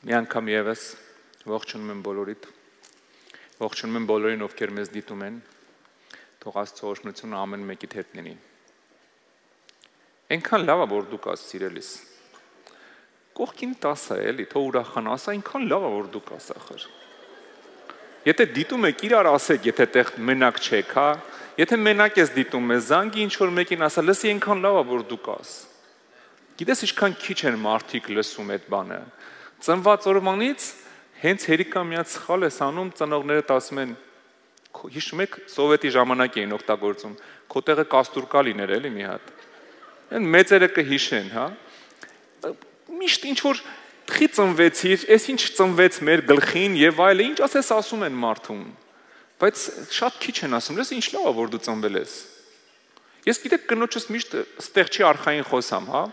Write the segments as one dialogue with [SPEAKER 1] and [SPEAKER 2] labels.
[SPEAKER 1] Մի անգամ եւս ողջունում եմ բոլորիդ, ողջունում եմ բոլորին, ովքեր մեզ դիտում են, թող Աստծո օրհնությունը ամեն մեկիդ հետ լինի։ Այնքան լավ է, որ դու կաս սիրելիս։ Կողքին տասա էլի, թող ուրախան, ասա, այնքան լավ է, որ դու կաս ախր։ Եթե դիտում եք իրար ասեք, եթե տեղ մենակ չեք, հա, եթե մենակ ես դիտում ես, զանգի ինչ որ մեկին ասա, լսի այնքան լավ է, որ դու կաս։ Գիտես ինչքան քիչ են մարդիկ լսում այդ բանը։ Ծնված օրվանից հենց հերիկա միած սխալ ես անում, ծնողներդ ասում են, հիշում եք, սովետի ժամանակ էին օգտագործում, քո տեղը կաստուրկա լիներ էլի մի հատ։ Այն մեծերը կհիշեն, հա։ Միշտ ինչ որ խի ծնվեցիր, այս ինչ ծնվեց մեր գլխին եւ այլը, ինչ ասես ասում են մարդուն։ Բայց շատ քիչ են ասում, լես ինչ լավ է, որ դու ծնվել ես։ Ես գիտեք կնոջս միշտ ստեղ չի արխային խոսամ, հա։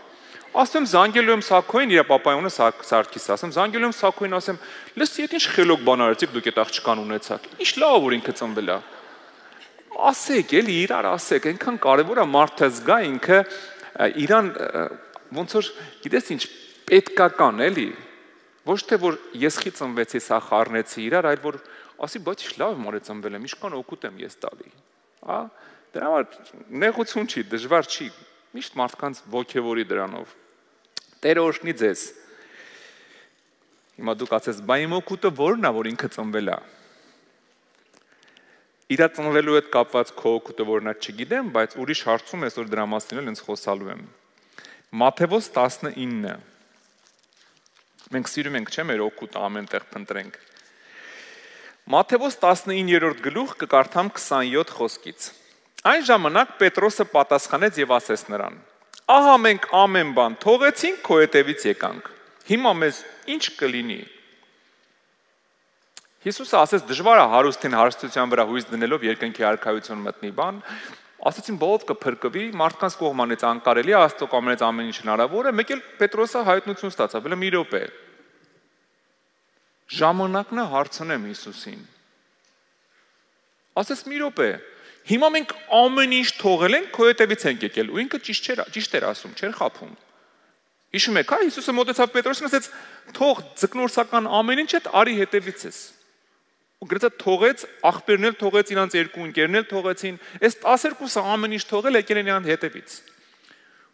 [SPEAKER 1] Ասեմ զանգելու եմ Սակոին, իր պապայունը Սարգիս, ասեմ զանգելու եմ Սակոին, ասեմ, լսի, այդ ինչ խելոք բան արեցիք դուք այդ աղջկան ունեցաք։ Ինչ լավ որ ինքը ծնվել է։ Ասեք, էլի իրար ասեք, այնքան կարևոր է մարդը զգա ինքը իրան ոնց որ գիտես ինչ պետքական էլի։ Ոչ թե որ ես խի ծնվեցի, սա խառնեցի իրար, այլ որ ասի, բայց ինչ լավ եմ արել ծնվել եմ, ինչքան օգուտ եմ ես տալի։ Հա, դրա համար նեղություն չի, դժվար չի։ Միշտ մարդկանց ոգևորի դրանով։ Տերը օրհնի ձեզ։ Հիմա դուք ասես, բա իմ օգուտը ո՞րն է, որ ինքը ծնվել է։ Իրա ծնվելու հետ կապված քո օգուտը ո՞րն է, չգիտեմ, բայց ուրիշ հարցում այսօր դրա մասին էլ ինձ խոսալու եմ։ Մատթեոս 19։ Մենք սիրում ենք, չէ՞, մեր օգուտը ամենտեղ փնտրենք։ Մատթեոս 19-րդ գլուխ կկարդամ 27 խոսքից։ Այն ժամանակ Պետրոսը պատասխանեց եւ ասեց նրան. Ահա մենք ամեն բան թողեցինք, քո հետևից եկանք։ Հիմա մեզ ինչ կլինի։ Հիսուսը ասեց դժվար է հարուստին հարստության վրա հույս դնելով երկնքի արքայություն մտնի բան։ Ասացին բոլոր կփրկվի, մարդկանց կողմանից անկարելի է, Աստծո կամենից ամեն ինչ հնարավոր է, մեկ էլ Պետրոսը հայտնություն ստացավ, բլա մի րոպե։ Ժամանակն է հարցնեմ Հիսուսին։ Ասես մի րոպե։ Հիմա մենք ամեն ինչ թողել ենք, քո հետևից ենք եկել, ու ինքը ճիշտ էր ասում, չէր խափում։ Հիշում եք, հա, Հիսուսը մոտեցավ Պետրոսին, ասեց, թող ձկնորսական ամեն ինչ հետ արի հետևից ես։ Ու գրծա թողեց, աղբերն էլ թողեց, իրանց երկու ընկերն էլ թողեցին, այս 12-ը ամեն ինչ թողել եկել են իրան հետևից։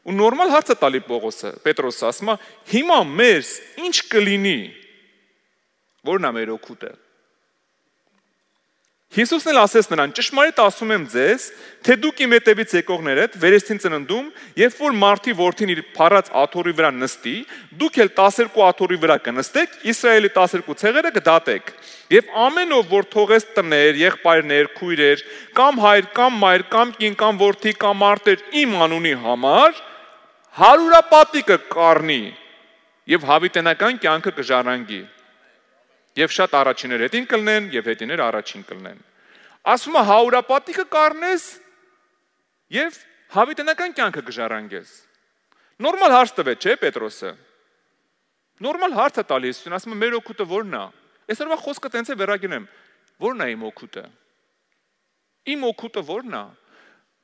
[SPEAKER 1] Ու նորմալ հարց է տալի Պետրոսը, ասում է, հիմա մեզ ինչ կլինի։ Որն է մեր օգուտը։ Հիսուսն էլ ասեց նրան, ճշմարիտ ասում եմ ձեզ, թե դուք իմ հետևից եկողներդ վերստին ծննդում, երբ որ մարդի որդին իր փառած աթոռի վրա նստի, դուք էլ 12 աթոռի վրա կնստեք, Իսրայելի 12 ցեղերը կդատեք։ Եվ ամենով որ թողեց տներ, եղբայրներ, քույրեր, կամ հայր, կամ մայր, կամ կին, կամ որդի, կամ արտեր իմ անունի համար, հարյուրապատիկը կառնի եւ հավիտենական կյանքը կժառանգի։ Եվ շատ առաջիներ հետին կլնեն, եւ հետիներ առաջին կլնեն։ Ասում է հարյուրապատիկը կառնես եւ հավիտենական կյանքը կժառանգես։ Նորմալ հարց տվեց, չէ՞ Պետրոսը։ Նորմալ հարց է տալիս Հիսուսին, ասում է մեր օգուտը ո՞րն է։ Այսօրվա խոսքը տենց է վերագնեմ։ Ո՞րն է իմ օգուտը։ Իմ օգուտը ո՞րն է։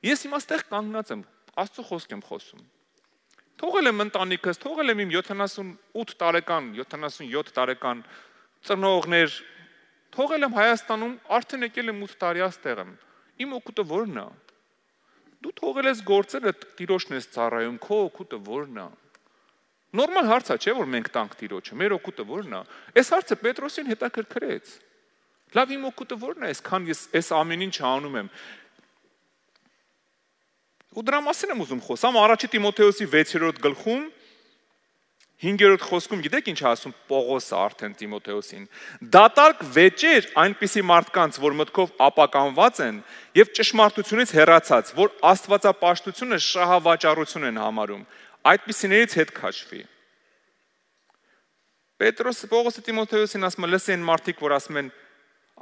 [SPEAKER 1] Ես հիմա ստեղ կանգնած եմ, Աստծո խոսք եմ խոսում։ Թողել եմ ընտանիքս, թողել եմ իմ 78 տարեկան, 77 տարեկան ծնողներ, թողել եմ Հայաստանում, արդեն եկել եմ 8 տարի այստեղ եմ։ Իմ օգուտը ո՞րն է։ Դու թողել ես գործերը, Տիրոջն ես ծառայում, քո օգուտը ո՞րն է։ Նորմալ հարց է, չէ՞ որ մենք տանք Տիրոջը, մեր օգուտը ո՞րն է։ Այս հարցը Պետրոսին հետաքրքրեց։ Լավ, իմ օգուտը ո՞րն է, այսքան ես այս ամեն ինչ անում եմ։ Ու դրա մասին եմ ուզում խոսամ, առաջի Տիմոթեոսի 6-րդ գլխում 5-րդ խոսքում գիտեք ինչ ասում Պողոսը արդեն Տիմոթեոսին։ Դատարկ վեճեր այնպիսի մարդկանց, որ մտքով ապականված են եւ ճշմարտությունից հեռացած, որ աստվածապաշտությունը շահավաճառություն են համարում, այդպիսիներից հետ քաշվի։ Պողոսը Տիմոթեոսին ասում է, լսի են մարդիկ, որ ասում են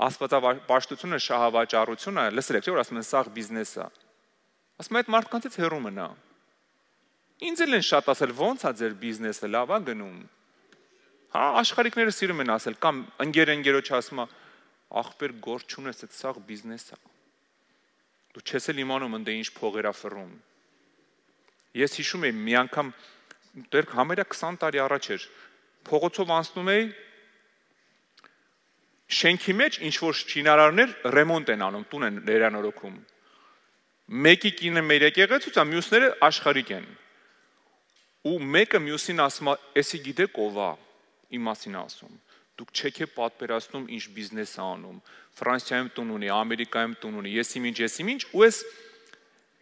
[SPEAKER 1] աստվածապաշտությունը շահավաճառություն է, լսել եք, չէ՞ որ ասում են սաղ բիզնես է։ Ասում է այդ մարդկանցից հեռու մնա։ Ինձ էլ են շատ ասել, ոնց է ձեր բիզնեսը, լավ է գնում։ Հա, աշխարհիկները սիրում են ասել, կամ ընկերոջ ասում է, ախպեր գործ չունես, այդ սաղ բիզնես է։ Դու չես էլ իմանում ընդ ինչ փողեր ա ֆռում։ Ես հիշում եմ մի անգամ դեռ համարյա 20 տարի առաջ էր, փողոցով անցնում էի, Շենքի մեջ ինչ որ շինարարներ ռեմոնտ են անում, տուն են վերանորոգում։ Մեկի կինը մեր եկեղեցուց է, մյուսները աշխարհիկ են։ Ու մեկը մյուսին ասում է, «Էսի գիտեք ով է»։ Իմ մասին ասում։ Դուք չեք պատկերացնում ինչ բիզնես է անում։ Ֆրանսիայում տուն ունի, Ամերիկայում տուն ունի, եսիմինչ, ու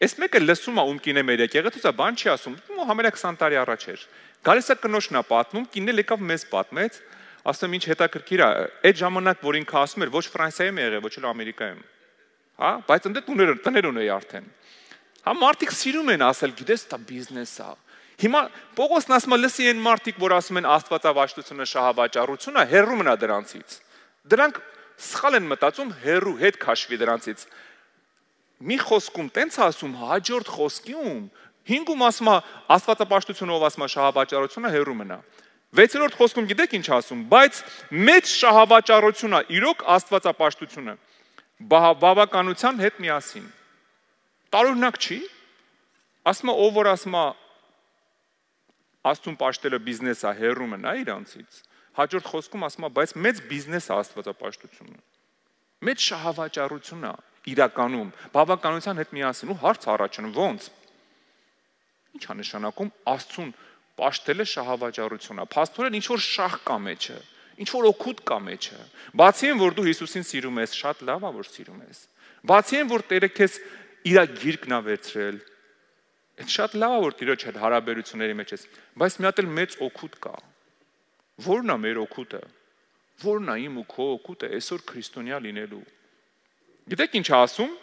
[SPEAKER 1] այս մեկը լսում է ում կինը մեր եկեղեցուց է, բան չի ասում։ Ու համարյա 20 տարի առաջ էր։ Գալիս է կնոջն է պատմում, կինն էլ եկավ մեզ պատմեց, ասում ինչ հետաքրքիր է, այդ ժամանակ որ ինքը ասում էր, ոչ Ֆրանսիայում է եղել, ոչ էլ Ամերիկայում։ Հա, բայց ընդ տներ ունեի արդեն։ Հա, մարդիկ սիրում են ասել, գիտես, դա բիզնես է։ Հիմա Պողոսն ասում է, լսի են մարդիկ, որ ասում են աստվածավաճառությունը շահավաճառություն է, հեռու մնա դրանցից։ Դրանք սխալ են մտածում, հեռու հետ քաշվի դրանցից։ Մի խոսքում տենց ասում, հաջորդ խոսքում 5-ում ասում է աստվածապաշտությունը, ով ասում է շահավաճառությունը, հեռու մնա։ 6-րդ խոսքում գիտեք ինչ ասում, բայց մեծ շահավաճառությունն է իրոք աստվածապաշտությունը բավականության հետ միասին։ Տարօրինակ չի։ Ասում է ով որ ասում է Աստծուն պաշտելը բիզնես է, հեռու մնա իրանցից։ Հաջորդ խոսքում ասում է, բայց մեծ բիզնես է աստվածապաշտությունը։ Մեծ շահավաճառություն է իրականում, բավականության հետ միասին ու հարց առաջանում, ո՞նց։ Ինչ է նշանակում Աստծուն պաշտելը շահավաճառություն է։ Փաստորեն ինչ որ շահ կա մեջը, ինչ որ օգուտ կա մեջը։ Բացի այն որ դու Հիսուսին սիրում ես, շատ լավ է որ սիրում ես։ Բացի այն որ Տերը քեզ իր գիրկն է վերցրել, այդ շատ լավ է որ Տիրոջ հետ հարաբերությունների մեջ ես, բայց մի հատ էլ մեծ օգուտ կա։ Որն է մեր օգուտը։ Որն է իմ ու քո օգուտը այսօր քրիստոնյա լինելու։ Գիտեք ինչ ասում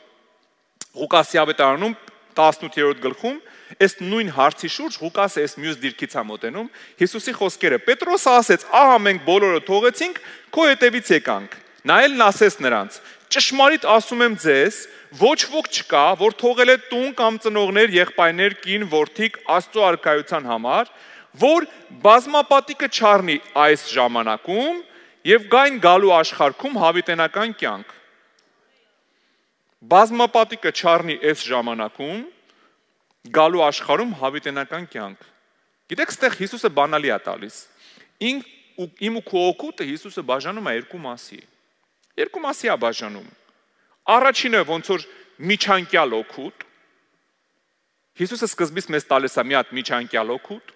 [SPEAKER 1] Ղուկասի ավետարանում 18-րդ գլխում, այս նույն հարցի շուրջ Ղուկասը այս մյուս դիրքից է մոտենում, Հիսուսի խոսքերը։ Պետրոսը ասեց. «Ահա մենք բոլորը թողեցինք, քո հետևից եկանք»։ Նա էլ ասեց նրանց. «Ճշմարիտ ասում եմ ձեզ, ոչ ոք չկա, որ թողել է տուն կամ ծնողներ, եղբայրներ, կին, որդիկ Աստծո արքայության համար, որ բազմապատիկը չառնի այս ժամանակում եւ գային գալու աշխարհքում հավիտենական կյանք»։ Բազմապատիկը չառնի այս ժամանակում գալու աշխարհում հավիտենական կյանք։ Գիտեք, ստեղ Հիսուսը բանալի է տալիս։ Իմ ու քո օգուտը Հիսուսը բաժանում է երկու մասի։ Երկու մասի է բաժանում։ Առաջինը ոնց որ միջանկյալ օգուտ։ Հիսուսը սկզբից մեզ տալիս է մի հատ միջանկյալ օգուտ։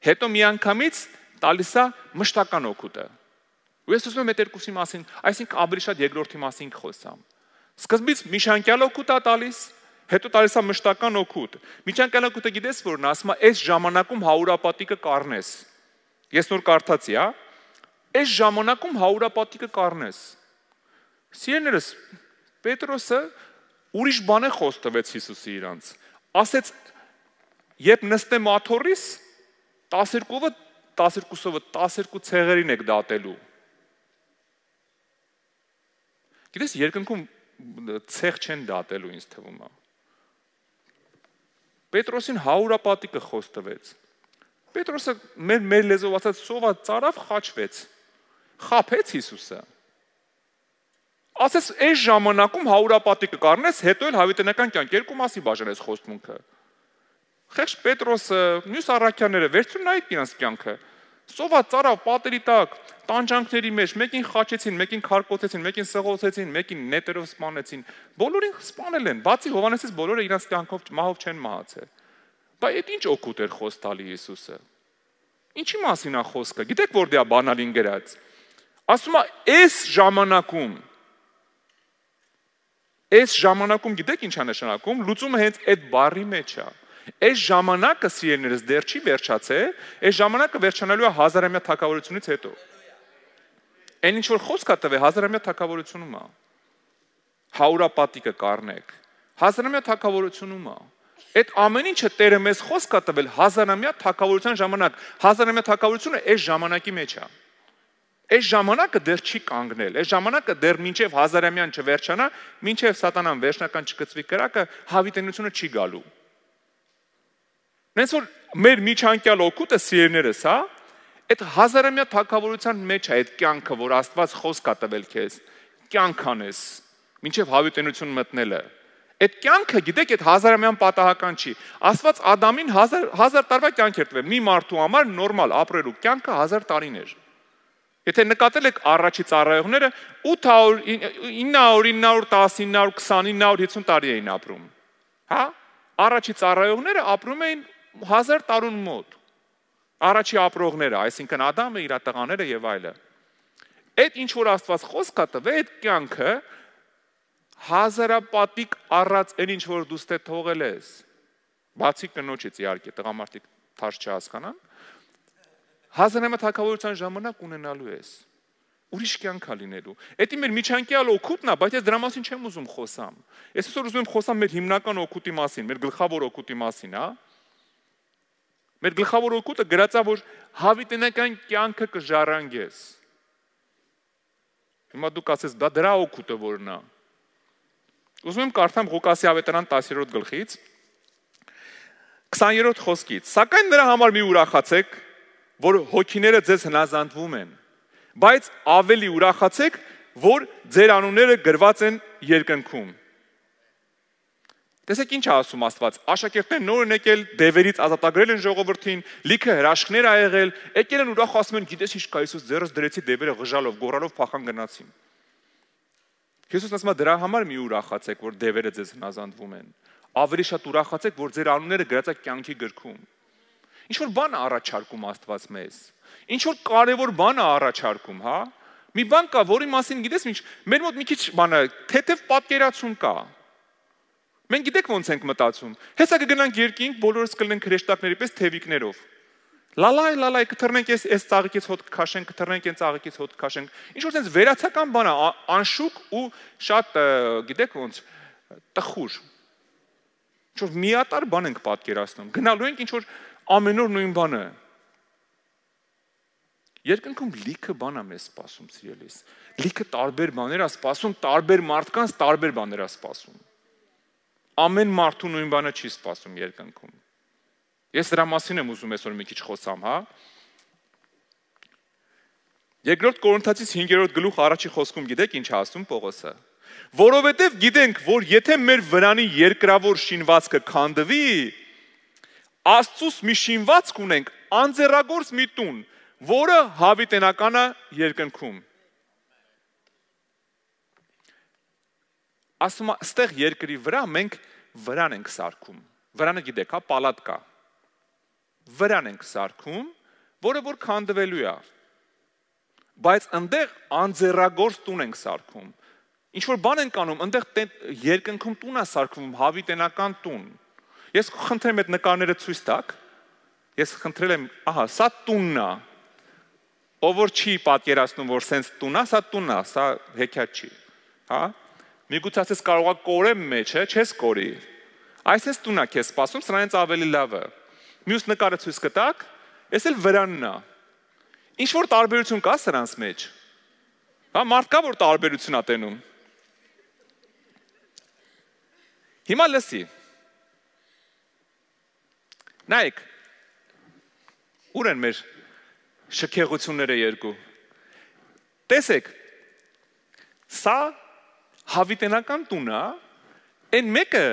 [SPEAKER 1] Հետո միանգամից տալիս է մշտական օգուտը։ Ու ես ուզում եմ այդ երկուսի մասին, այսինքն ավելի շատ երկրորդի մասին խոսամ։ Սկզբից միջանկյալ օգուտ է տալիս, հետո տալիս է մշտական օգուտ։ Միջանկյալ օգուտը գիտես որն է, ասում է, այս ժամանակում հարուրապատիկը կառնես։ Ես նոր կարդացի, հա։ Այս ժամանակում հարուրապատիկը կառնես։ Սիրելիներս, Պետրոսը ուրիշ բան է խոս տվեց Հիսուսի իրանց։ Ասեց, երբ նստեմ աթոռիս, 12-ը 12 ցեղերին եք դատելու։ Գիտես, երկնքում ցեղ չեն դատելու, ինձ թվում է։ Պետրոսին հարուրապատիկը խոս տվեց։ Պետրոսը մեր լեզվով ասած սոված ծարավ խաչվեց։ Խափեց Հիսուսը։ Ասես այս ժամանակում հարուրապատիկը կառնես, հետո էլ հավիտենական կյանք, երկու մասի բաժանես խոստմունքը։ Խեղճ Պետրոսը, մյուս առաքյաները վերցրու նայեք իրենց կյանքը։ Սոված ծարավ պատերի տակ, տանջանքների մեջ, մեկին խաչեցին, մեկին քարկոծեցին, մեկին սղոցեցին, մեկին նետերով սպանեցին։ Բոլորին սպանել են, բացի Հովհաննեսից բոլորը իրենց կյանքով մահով չեն մահացել։ Բայց այդ ինչ օգուտ էր խոս տալի Հիսուսը։ Ինչի մասին է խոսքը։ Գիտեք որտե է բանալին գրած։ Ասում է այս ժամանակում գիտեք ինչ է նշանակում, լուծումը հենց այդ բառի մեջ է։ Այս ժամանակը սիրելիներս դեռ չի վերջացել, այս ժամանակը վերջանալու է հազարամյա թագավորությունից հետո։ Այն ինչ որ խոսք է տվել հազարամյա թագավորությունում է։ Հարուրապատիկը կառնեք։ Հազարամյա թագավորությունում է։ Այդ ամեն ինչը Տերը մեզ խոսք է տվել հազարամյա թագավորության ժամանակ։ Հազարամյա թագավորությունը այս ժամանակի մեջ է։ Այս ժամանակը դեռ չի կանգնել, այս ժամանակը դեռ մինչև հազարամյան չվերջանա, մինչև սատանան վերջնական չգծվի կրակը, հավիտենությունը չի գալու։ Նենց որ մեր միջանկյալ օգուտը սիրելիներս, հա, այդ հազարամյա թագավորության մեջ է այդ կյանքը, որ Աստված խոսք է տվել քեզ, կյանք անես, մինչև հավիտենություն մտնելը։ Այդ կյանքը, գիտեք, այդ հազարամյան պատահական չի։ Աստված Ադամին 1000 տարվա կյանք էր տվել, մի մարդու համար նորմալ ապրելու կյանքը 1000 տարին էր։ Եթե նկատել եք առաջի ծառայողները 800, 900, 910, 920, 950 տարի էին ապրում։ Հա? Առաջի ծառայողները ապրում էին 1000 տարուն մոտ։ Առաջի ապրողները, այսինքն Ադամը, իր տղաները եւ այլը։ Այդ ինչ որ Աստված խոսք է տվել, այդ կյանքը հազարապատիկ առած այն ինչ որ դու ստե թողել ես։ Բացի կնոջից իհարկե, տղամարդիկ թարժ չհասկանան։ Հազարամյա թագավորության ժամանակ ունենալու ես։ Ուրիշ կյանք է լինելու։ Էդի մեր միջանկյալ օգուտն է, բայց ես դրա մասին չեմ ուզում խոսամ։ Ես այսօր ուզում եմ խոսամ մեր հիմնական օգուտի մասին, մեր գլխավոր օգուտի մասին, հա։ Մեր գլխավոր օգուտը գրածա, որ հավիտենական կյանքը կժառանգես։ Հիմա դուք ասես, դա դրա օգուտը որն է։ Ուզում եմ կարդամ Ղուկասի ավետարան 10-րդ գլխից 20-րդ խոսքից։ Սակայն նրա համար մի ուրախացեք, որ հոգիները ձեզ հնազանդվում են, բայց ավելի ուրախացեք, որ ձեր անունները գրված են երկնքում։ Տեսեք ինչ է ասում Աստված, աշակերտներն նոր են եկել, դևերից ազատագրել են ժողովրդին, լիքը հրաշքներ ա եղել, եկել են ուրախ ասում են, գիտես ինչ կա, Հիսուս ձեռս դրեցի դևերը ղժալով, գոռալով փախան գնացին։ Հիսուսն ասում է դրա համար մի ուրախացեք, որ դևերը ձեզ հնազանդվում են։ Ավելի շատ ուրախացեք, որ ձեր անունները գրած է կյանքի գրքում։ Ինչ որ բան է առաջարկում Աստված մեզ։ Ինչ որ կարևոր բան է առաջարկում, հա։ Մի բան կա, որի մասին գիտես ինչ, մեր մոտ մի քիչ բանը, թեթև պատկերացում կա։ Մենք գիտեք ոնց ենք մտածում։ Հեսա կգնանք երկինք, բոլորս կլինենք հրեշտակների պես թևիկներով։ Լալայ կթռնենք այս ծաղիկից հոտ քաշենք, կթռնենք այն ծաղիկից հոտ քաշենք։ Ինչ որ sense վերացական բան է, անշուք ու շատ, գիտեք ոնց, տխուր։ Ինչ որ միատար բան ենք պատկերացնում։ Գնալու ենք ինչ որ ամեն օր նույն բանը։ Երկնքում լիքը բան է մեզ սպասում, սիրելիս։ Լիքը տարբեր բաներ է սպասում, տարբեր մարդկանց տարբեր բաներ է սպասում։ Ամեն մարդու նույն բանը չի սպասում երկնքում։ Ես դրա մասին եմ ուզում այսօր մի քիչ խոսամ, հա։ Երկրորդ Կորինթացիս 5-րդ գլուխ առաջի խոսքում գիտեք ինչ է ասում Պողոսը։ Որովհետև գիտենք, որ եթե մեր վրանի երկրավոր շինվածքը քանդվի, Աստծուց մի շինվածք ունենք, անձեռագործ մի տուն, որը հավիտենական է երկնքում։ Ասում է, ստեղ երկրի վրա մենք վրան ենք սարքում։ Վրանը գիտեք, հա, պալատկա։ Վրան ենք սարքում, որը որ քանդվելու է։ Բայց այնտեղ անձեռագործ տուն ենք սարքում։ Ինչ որ բան ենք անում, այնտեղ երկնքում տուն է սարքվում, հավիտենական տուն։ Ես խնդրեմ այդ նկարները ցույց տաք։ Ես խնդրել եմ, ահա, սա տունն է։ Ով որ չի պատկերացնում, որ սենց տուն է, սա տունն է, սա հեքիաթ չի։ Հա։ Միգուցե ասես կարող է կորեմ մեջ, չես կորի։ Այսպես տուն է քեզ սպասում, սրանից ավելի լավը։ Մյուս նկարը ցույց կտակ, ես էլ վրանն է։ Ինչ որ տարբերություն կա սրանց մեջ։ Հա, մարդ կա որ տարբերություն ա տենում։ Հիմա լսի։ Նայեք։ Ուր են մեր շքեղությունները երկու։ Տեսեք։ Սա հավիտենական տուն է, այն մեկը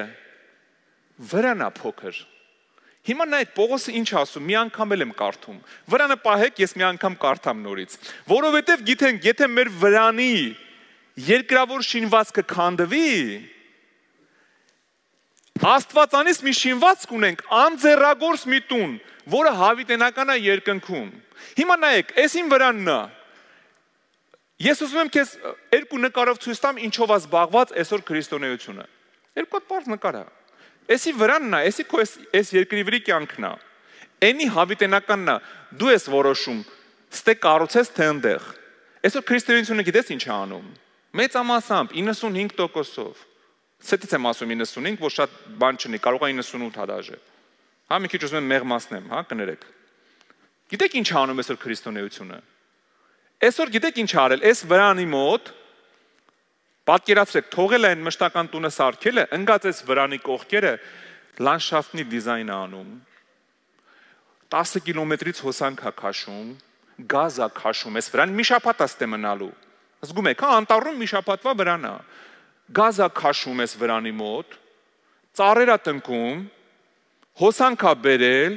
[SPEAKER 1] վրանա փոքր։ Հիմա նայեք Պողոսը ինչ ասում, մի անգամ եմ կարդում։ Վրանը պահեք, ես մի անգամ կարդամ նորից։ Որովհետև գիտենք, եթե մեր վրանի երկրավոր շինվածքը քանդվի, Աստվածանից մի շինվածք ունենք, անձեռագործ մի տուն, որը հավիտենական է երկնքում։ Հիմա նայեք, էսին վրանն է։ Ես ուզում եմ քեզ երկու նկարով ցույց տամ ինչով է զբաղված այսօր քրիստոնեությունը։ Երկու հատ բարձ նկար է։ Էսի վրանն է, էսի քո այս երկրի վրի կյանքն է։ Էնի հավիտենականն է, դու ես որոշում, ստե կառուցես թե այնտեղ։ Այսօր քրիստոնեությունը գիտես ինչ է անում։ Մեծամասամբ 95%-ով։ Սետից եմ ասում 95, որ շատ բան չունի, կարող է 98 հադաժե։ Հա մի քիչ ուզում եմ մեղմացնեմ, հա, կներեք։ Գիտեք ինչ է անում այսօր քրիստոնեությունը։ Այսօր գիտեք ինչ արել, այս վրանի մոտ պատկերացրեք, թողել են մշտական տունը սարքելը, ընկած այս վրանի կողքերը լանդշաֆտի դիզայն է անում։ 10 կիլոմետրից հոսանք է քաշում, գազ է քաշում, այս վրան մի շաբաթ է ստե մնալու։ Զգում եք, հա, անտառում մի շաբաթվա վրան է։ Գազ է քաշում այս վրանի մոտ, ծառեր է տնկում, հոսանք է բերել,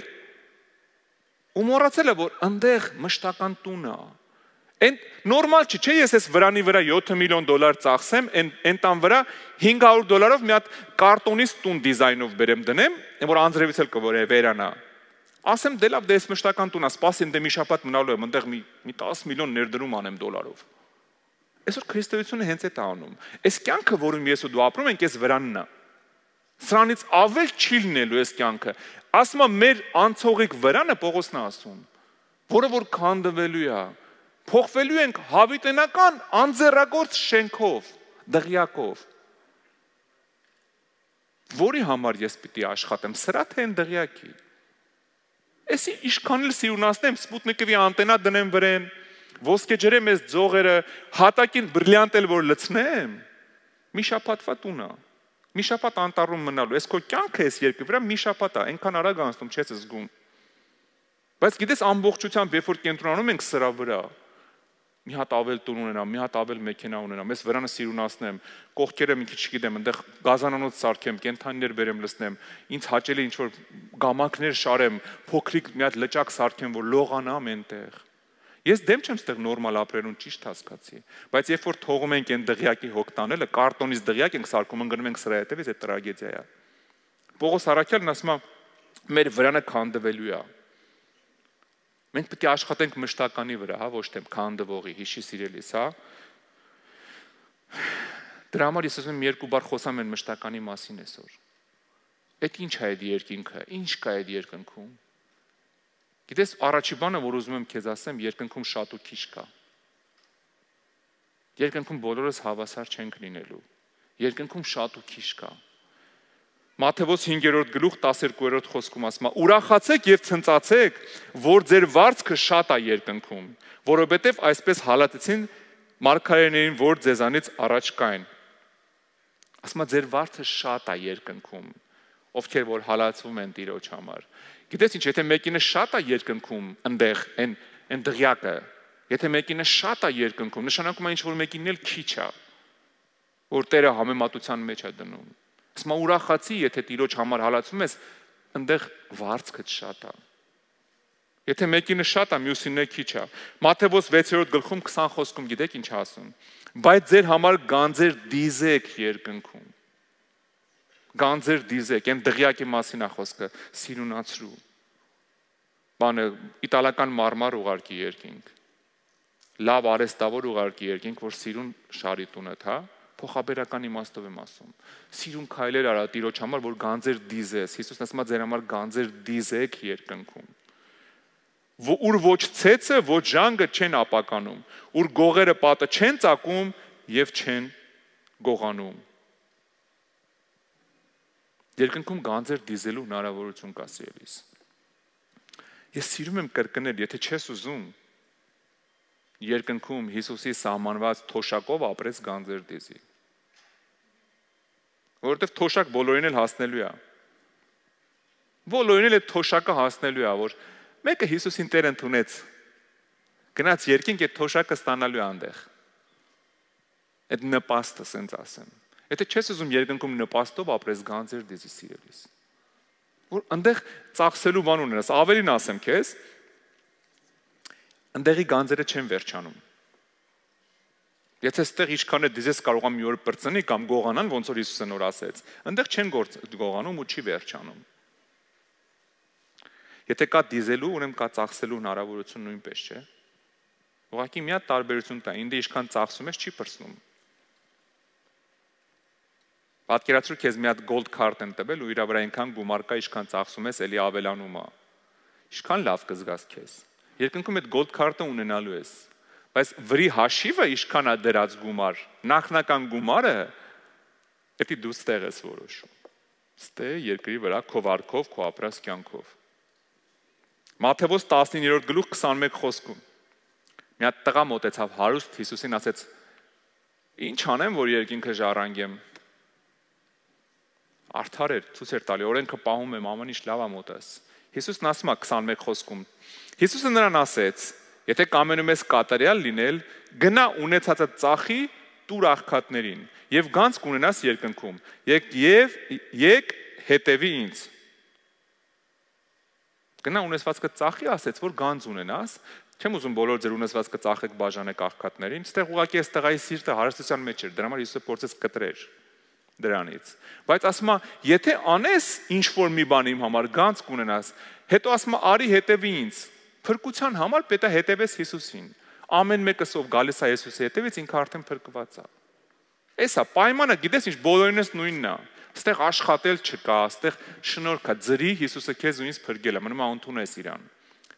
[SPEAKER 1] ու մոռացել է, որ այնտեղ մշտական տուն է։ Այն նորմալ չի, չէ՞ ես այս վրանի վրա $7 միլիոն ծախսեմ, այն տան վրա $500 մի հատ կարտոնից տուն դիզայնով բերեմ դնեմ, որ անձրևից էլ կվորե վերանա։ Ասեմ դե լավ, դե ես մշտական տունա, սպասեմ դե մի շաբաթ մնալու եմ, այնտեղ մի 10 միլիոն ներդրում անեմ $։ Այսօր քրիստոնեությունը հենց այդ է անում։ Այս կյանքը, որում ես ու դու ապրում ենք, այս վրանն է։ Սրանից ավել չի լինելու այս կյանքը։ Ասում եմ մեր անցողիկ վրանը Պողոսն է ասում, որը որ քանդվելու է, փոխվելու ենք հավիտենական անձեռագործ շենքով, դղյակով։ Որի համար ես պիտի աշխատեմ, սրա թե այն դղյակի։ Էսի իշքան էլ սիրունացնեմ, Սպուտնիկովի անտենա դնեմ վրեն, ոսկե ջրեմ այս ձողերը, հատակին բրիլյանտ էլ որ լցնեմ, մի շաբաթվա տուն է։ Մի շաբաթ անտառում մնալու, այս քո կյանքը այս երկրի վրա մի շաբաթ է, այնքան արագ անցնում չես զգում։ Բայց գիտես ամբողջությամբ երբ որ կենտրոնանում ենք սրա վրա, մի հատ ավել տուն ունենամ, մի հատ ավել մեքենա ունենամ, ես վրանը սիրունացնեմ, կողքերը մի քիչ չգիտեմ, այնտեղ գազանանոց սարքեմ, կենթանիներ բերեմ լցնեմ, ինձ հաճելի ինչ որ գամակներ շարեմ, փոքրիկ մի հատ լճակ սարքեմ, որ լողանամ այնտեղ։ Ես դեմ չեմ ստեղ նորմալ ապրելուն, ճիշտ հասկացի, բայց երբ որ թողում ենք այն դղյակի հոգ տանելը, կարտոնից դղյակ ենք սարքում, ընկնում ենք սրա հետևից, այդ տրագեդիա է։ Պողոս Արաքյալն ասում է, մեր վրանը քանդվելու է։ Մենք պետք է աշխատենք մշտականի վրա, հա, ոչ թե քանդվողի, հիշի սիրելիս, հա։ Դրա համար ես ասում եմ երկու բառ խոսամ են մշտականի մասին այսօր։ Այդ ինչ է այդ երկինքը, ինչ կա այդ երկնքում։ Գիտես, առաջի բանը, որ ուզում եմ քեզ ասեմ, երկնքում շատ ու քիչ կա։ Երկնքում բոլորս հավասար չենք լինելու։ Երկնքում շատ ու քիչ կա։ Մատթեոս 5-րդ գլուխ 12-րդ խոսքում ասում է. «Ուրախացեք եւ ցնծացեք, որ ձեր վարձքը շատ է երկնքում, որովհետեւ այսպես հալածեցին մարգարեներին, որ ձեզանից առաջ կային»։ Ասում է ձեր վարձը շատ է երկնքում, ովքեր որ հալածվում են Տիրոջ համար։ Գիտես ինչ, եթե մեկինը շատ է երկնքում, այնտեղ այն դղյակը, եթե մեկինը շատ է երկնքում, նշանակում է ինչ որ մեկինն էլ քիչ է, որ Տերը համեմատության մեջ է դնում։ Ասում է ուրախացի, եթե Տիրոջ համար հալածվում ես, այնտեղ վարձքդ շատ է։ Եթե մեկինը շատ է, մյուսինը քիչ է։ Մատթեոս 6-րդ գլխում 20 խոսքում գիտեք ինչ ասում։ Բայց ձեր համար գանձեր դիզեք երկնքում։ Գանձեր դիզեք, այն դղյակի մասին է խոսքը, սիրունացրու։ Բանը իտալական մարմար ուղարկի երկինք։ Լավ արեստավոր ուղարկի երկինք, որ սիրուն շարի տունդ, հա, փոխաբերական իմաստով եմ ասում։ Սիրուն քայլեր արա Տիրոջ համար, որ գանձեր դիզես։ Հիսուսն ասում է ձեր համար գանձեր դիզեք երկնքում։ Ուր ոչ ցեցը, ոչ ժանգը չեն ապականում, ուր գողերը պատը չեն ծակում եւ չեն գողանում։ Երկնքում գանձեր դիզելու հնարավորություն կա սիրելիս։ Ես սիրում եմ կրկնել, եթե չես ուզում երկնքում Հիսուսի սահմանված թոշակով ապրես գանձեր դիզի։ Որովհետև թոշակ բոլորին էլ հասնելու է։ Բոլորին էլ այդ թոշակը հասնելու է, որ մեկը Հիսուսին Տեր ընդունեց, գնաց երկինք այդ թոշակը ստանալու է այնտեղ։ Այդ նպաստը, ասենց ասեմ։ Եթե չես ուզում երկնքում նպաստով ապրես գանձեր դիզի սիրելիս, որ այնտեղ ծախսելու բան ունենաս, ավելին ասեմ քեզ, այնտեղի գանձերը չեն վերջանում։ Եթե այստեղ ինչքան է դիզես կարող եմ մի օր բրծնի կամ գողանան, ոնց որ Հիսուսը նոր ասեց, այնտեղ չեն գողանում ու չի վերջանում։ Եթե կա դիզելու, ուրեմն կա ծախսելու հնարավորություն նույնպես, չէ՞։ Ուղղակի մի հատ տարբերություն կա, ինձ ինչքան ծախսում ես, չի բրծնում։ Պատկերացրու քեզ մի հատ gold card են տվել ու իր վրա այնքան գումար կա, ինչքան ծախսում ես, էլի ավելանում է։ Ինչքան լավ կզգաս քեզ։ Երկնքում այդ gold card-ը ունենալու ես։ Բայց վրի հաշիվը ինչքան է դրած գումար, նախնական գումարը, դա դու ստեղ ես որոշում։ Ստե երկրի վրա քո վարքով, քո ապրած կյանքով։ Մատթեոս 19-րդ գլուխ 21 խոսքում մի հատ տղա մոտեցավ հարուստ Հիսուսին ասեց. «Ինչ անեմ, որ երկինքը ժառանգեմ»։ Արդար էր, ցույց էր տալի, օրենքը պահում եմ, ամեն ինչ լավ է մոտս։ Հիսուսն ասում է 21 խոսքում. Հիսուսը նրան ասեց. «Եթե կամենում ես կատարյալ լինել, գնա ունեցածը ծախի տուր աղքատներին եւ գանձ կունենաս երկնքում։ Եկ հետևի ինձ»։ Գնա ունեցվածքը ծախի, ասեց, որ գանձ ունենաս, Չեմ ուզում բոլոր ձեր ունեցվածքը ծախեք բաժանեք աղքատներին, այստեղ ուղղակի այս տղայի սիրտը հարստության մեջ էր, դրա համար Հիսուսը փորձեց կտրել դրանից։ Բայց ասում է, եթե անես ինչ որ մի բան իմ համար գանձ կունենաս, հետո ասում է, արի հետևի ինձ։ Փրկության համար պետք է հետևես Հիսուսին։ Ամեն մեկը ով գալիս է Հիսուսի հետևից, ինքը արդեն փրկված է։ Էսա պայմանը, գիտես ինչ, բոլորինս նույնն է։ Այստեղ աշխատել չկա, այստեղ շնորհք է, ծրի Հիսուսը քեզ ու ինձ փրկել է, մնում է ընդունես իրան։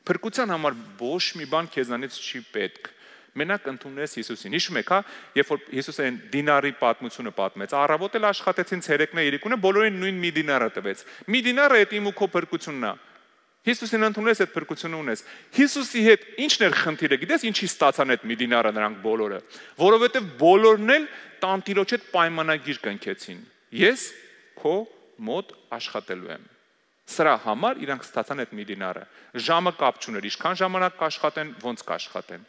[SPEAKER 1] Փրկության համար ոչ մի բան քեզանից չի պետք։ Մենակ ընդունես Հիսուսին։ Հիշում եք, հա, երբ որ Հիսուսը այն դինարի պատմությունը պատմեց, առավոտ էլ աշխատեցին ցերեկն է երեկոն է, բոլորին նույն մի դինարը տվեց։ Մի դինարը այդ իմ ու քո փրկությունն է։ Հիսուսին ընդունես այդ փրկությունը ունես։ Հիսուսի հետ ի՞նչն էր խնդիրը, գիտես ինչի ստացան այդ մի դինարը նրանք բոլորը, որովհետև բոլորն էլ տանտիրոջ հետ պայմանագիր կնքեցին։ Ես քո մոտ աշխատելու եմ։ Սրա համար իրանք ստացան այդ մի դինարը։ Ժամը կապ չուներ, ինչքան ժամանակ կաշխատեն, ոնց կաշխատեն։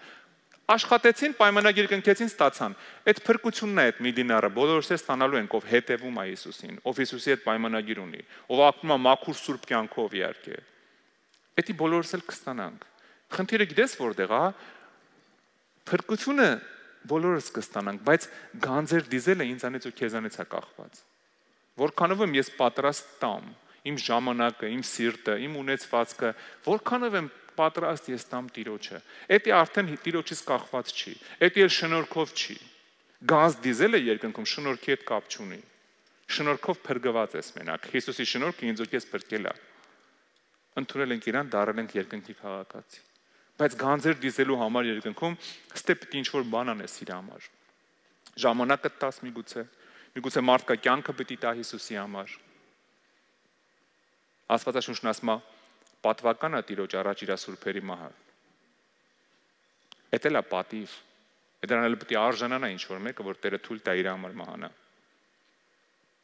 [SPEAKER 1] Աշխատեցին, պայմանագիր կնքեցին, ստացան։ Այդ փրկությունն է այդ մի դինարը, բոլորս է ստանալու ենք, ով հետևում է Հիսուսին, ով Հիսուսի հետ պայմանագիր ունի, ով ապրում է մաքուր սուրբ կյանքով իհարկե։ Էդի բոլորս էլ կստանանք։ Խնդիրը գիտես որտեղ է, փրկությունը բոլորս կստանանք, բայց գանձեր դիզելը ինձանից ու քեզանից է կախված։ Որքանով եմ ես պատրաստ տամ իմ ժամանակը, իմ սիրտը, իմ ունեցվածքը, որքանով եմ պատրաստ ես տամ Տիրոջը։ Էդի արդեն Տիրոջից կախված չի։ Էդի էլ շնորհքով չի։ Գանձ դիզելը երկնքում շնորհքի հետ կապ չունի։ Շնորհքով փրկված ես մենակ։ Հիսուսի շնորհքը ինձ ու քեզ փրկել է։ Ընդունել ենք իրան, դառել ենք երկնքի քաղաքացի։ Բայց գանձեր դիզելու համար երկնքում ստե պետք ինչ որ բան անես իր համար։ Ժամանակը տաս միգուցե մարդկա կյանքը պետք է տա Հիսուսի համար։ Աստվածաշունչն ասում է, պատվական է Տիրոջ առաջ իր սուրբերի մահը։ Էդ էլ է պատիվ։ Դրան էլ պետք է արժանանա ինչ որ մեկը, որ Տերը թույլ տա իր համար մահանա։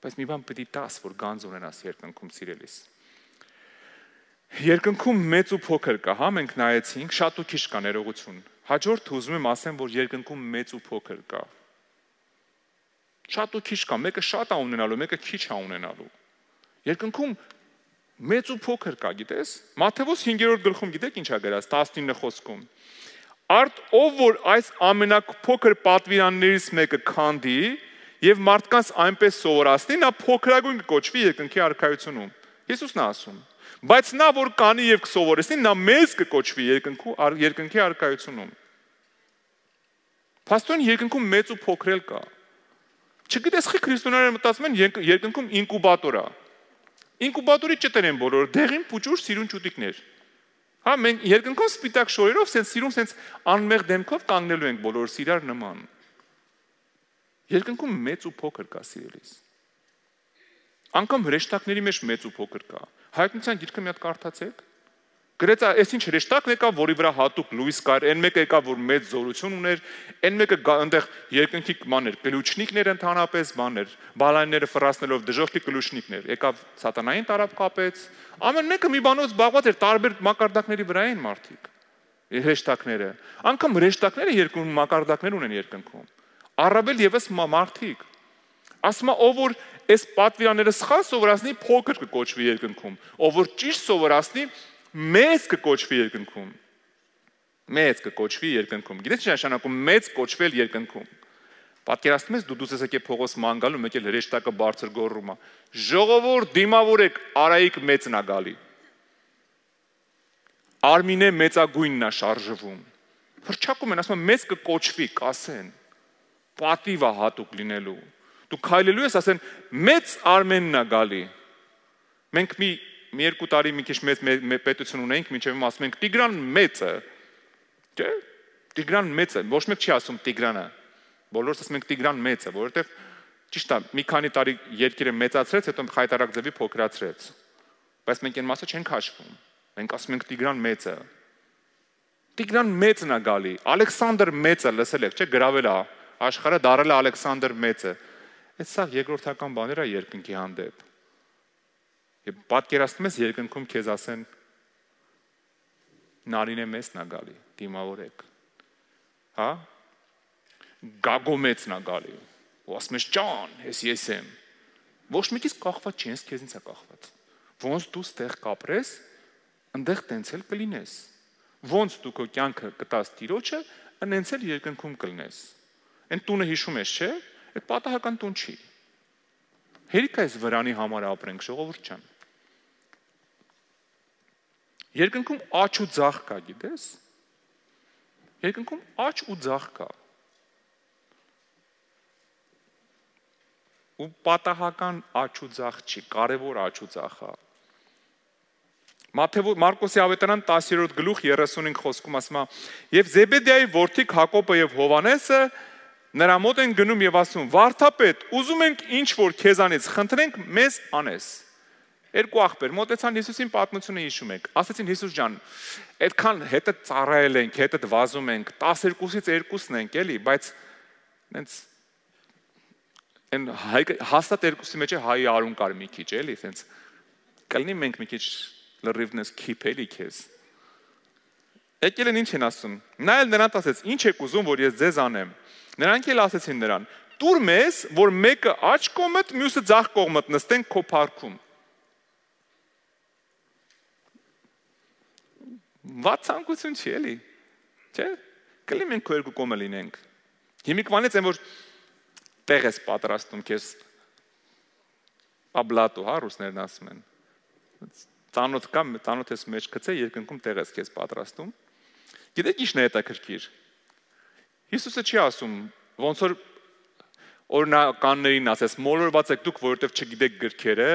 [SPEAKER 1] Բայց մի բան պետք է տաս, որ գանձ ունենաս երկնքում սիրելիս։ Երկնքում մեծ ու փոքր կա, հա, մենք նայեցինք, շատ ու քիչ կա ներողություն։ Հաջորդ ուզում եմ ասեմ, որ երկնքում մեծ ու փոքր կա։ Շատ ու քիչ կա, մեկը շատ է ունենալու, մեկը քիչ է ունենալու։ Երկնքում մեծ ու փոքր կա, գիտես։ Մատթեոս 5-րդ գլխում գիտեք ինչ է գրած 19 խոսքում։ Արդ ով որ այս ամենափոքր պատվիրաններից մեկը քանդի եւ մարդկանց այնպես սովորացնի, նա փոքրագույն կոչվի երկնքի արքայությունում։ Հիսուսն է ասում։ Բայց նա որ կանի եւ կսովորեցնի, նա մեծ կկոչվի երկնքի արքայությունում։ Փաստորեն երկնքում մեծ ու փոքր էլ կա։ Չգիտես խի քրիստոնյաները մտածում են երկնքում ինկուբատոր է։ Ինկուբատորի ճտեր են բոլորը, դեղին փուճուր սիրուն ճուտիկներ։ Հա, մենք երկնքում սպիտակ շորերով սենց սիրուն սենց անմեղ դեմքով կանգնելու ենք բոլորս իրար նման։ Երկնքում մեծ ու փոքր կա սիրելիս։ Անկամ հրեշտակների մեջ մեծ ու փոքր կա։ Հայտնության գիրքը մի հատ կարդացեք։ Գրեց այս ինչ հրեշտակն եկավ, որի վրա հատուկ լույս կար, այն մեկը եկավ, որ մեծ զորություն ուներ, այն մեկը այնտեղ երկնքի մաներ, կլուչնիկներ ընդհանրապես բաներ, բալայնները ֆռացնելով դժոխքի կլուչնիկներ, եկավ սատանային տարավ կապեց, ամեն մեկը մի բանով զբաղված էր, տարբեր մակարդակների վրա էին մարդիկ։ Հրեշտակները, անգամ հրեշտակները երկրում մակարդակներ ունեն երկնքում։ Առավել եւս մարդիկ։ Ասում է, ով որ այս պատվիրանները սխալ սովորացնի, փոքր կկոչվի երկնքում, ով որ ճիշտ սովորացնի, մեծ կկոչվի երկնքում։ Մեծ կկոչվի երկնքում։ Գիտես ինչ նշանակում մեծ կոչվել երկնքում։ Պատկերացնում ես դու ես եկե փողոց ման գալու, մեկ էլ հրեշտակը բարձր գոռում է։ Ժողովուրդ դիմավորեք, Արայիկ մեծն է գալի։ Արմինե մեծագույնն է շարժվում։ Հրճակում են, ասում են մեծ կկոչվի, կասեն։ Պատիվ է հատուկ լինելու։ Դու քայլելու ես, ասեն մեծ Արմենն է գալի։ Մենք մի 2 տարի մի քիչ մեծ պետություն ունենք, մինչև ասում ենք Տիգրան մեծը։ Չէ՞։ Տիգրան մեծը, ոչ մեկ չի ասում Տիգրանը։ Բոլորս ասում ենք Տիգրան մեծը, որովհետև ճիշտ է, մի քանի տարի երկիրը մեծացրեց, հետո խայտարակ ձևի փոքրացրեց։ Բայց մենք այն մասը չենք հաշվում։ Մենք ասում ենք Տիգրան մեծը։ Տիգրան մեծն է գալի։ Ալեքսանդր մեծը, լսել եք, չէ՞, գրավել է աշխարհը, դարել է Ալեքսանդր մեծը։ Այդ սա երկրորդական բաներ է երկնքի հանդեպ։ Եվ պատկերացնում ես երկնքում քեզ ասեն Նարինե մեծն է գալի, դիմավորեք։ Հա? Գագոմեցն է գալի։ Ու ասում ես ջան, ես եմ։ Ոչ մեկից կախված չի, ես քեզնից է կախված։ Ոնց դու ստեղ կապրես, այնտեղ տենց էլ կլինես։ ոնց դու քո կյանքը կտաս Տիրոջը, այնց էլ երկնքում կլնես։ Այն տունը հիշում ես, չէ՞։ Այդ պատահական տուն չի։ Հերիք այս վրանի համար ապրենք, ժողովուրդ ջան։ Երկնքում աճ ու ձախ կա, գիտես։ Երկնքում աճ ու ձախ կա։ Ու պատահական աճ ու ձախ չի, կարևոր աճ ու ձախ է։ Մարկոսի ավետարան 10-րդ գլուխ 35 խոսքում ասում է. «Եվ Զեբեդեայի որդիկ Հակոբը եւ Հովանեսը նրա մոտ են գնում եւ ասում. «Վարդապետ, ուզում ենք ինչ որ քեզանից խնդրենք, մեզ անես»։ Երկու աղբեր մոտեցան Հիսուսին պատմությունը հիշում եք։ Ասացին Հիսուս ջան, այդքան հետը ծառայել ենք, հետը վազում ենք, 12-ից 2-ն ենք, էլի, բայց այնց այն հաստատ երկուսի մեջ է հայի արուն կար մի քիչ, էլի, այսպես կլինի մենք մի քիչ լրիվնես քիփ էլի քեզ։ Եկել են ինչ են ասում։ Նա էլ նրանց ասեց. «Ինչ եք ուզում, որ ես ձեզ անեմ»։ Նրանք էլ ասեցին նրան. «Տուր մեզ, որ մեկը աջ կողմդ, մյուսը ձախ կողմդ նստեն քո փառքում»։ Վատ ցանկություն չի, էլի։ Չէ՞։ Կլինի մենք քո երկու կողմը լինենք։ Հիմիկվանից այն որ տեղ ես պատրաստում քեզ աբլատու, հա, ռուսներն ասում են։ Ծանոթ կամ ծանոթ ես մեջ գցե երկնքում տեղ ես քեզ պատրաստում։ Գիտեք ինչն է հետաքրքիր։ Հիսուսը չի ասում, ոնց որ օրինականներին ասես, մոլորված եք դուք, որովհետև չգիտեք գրքերը,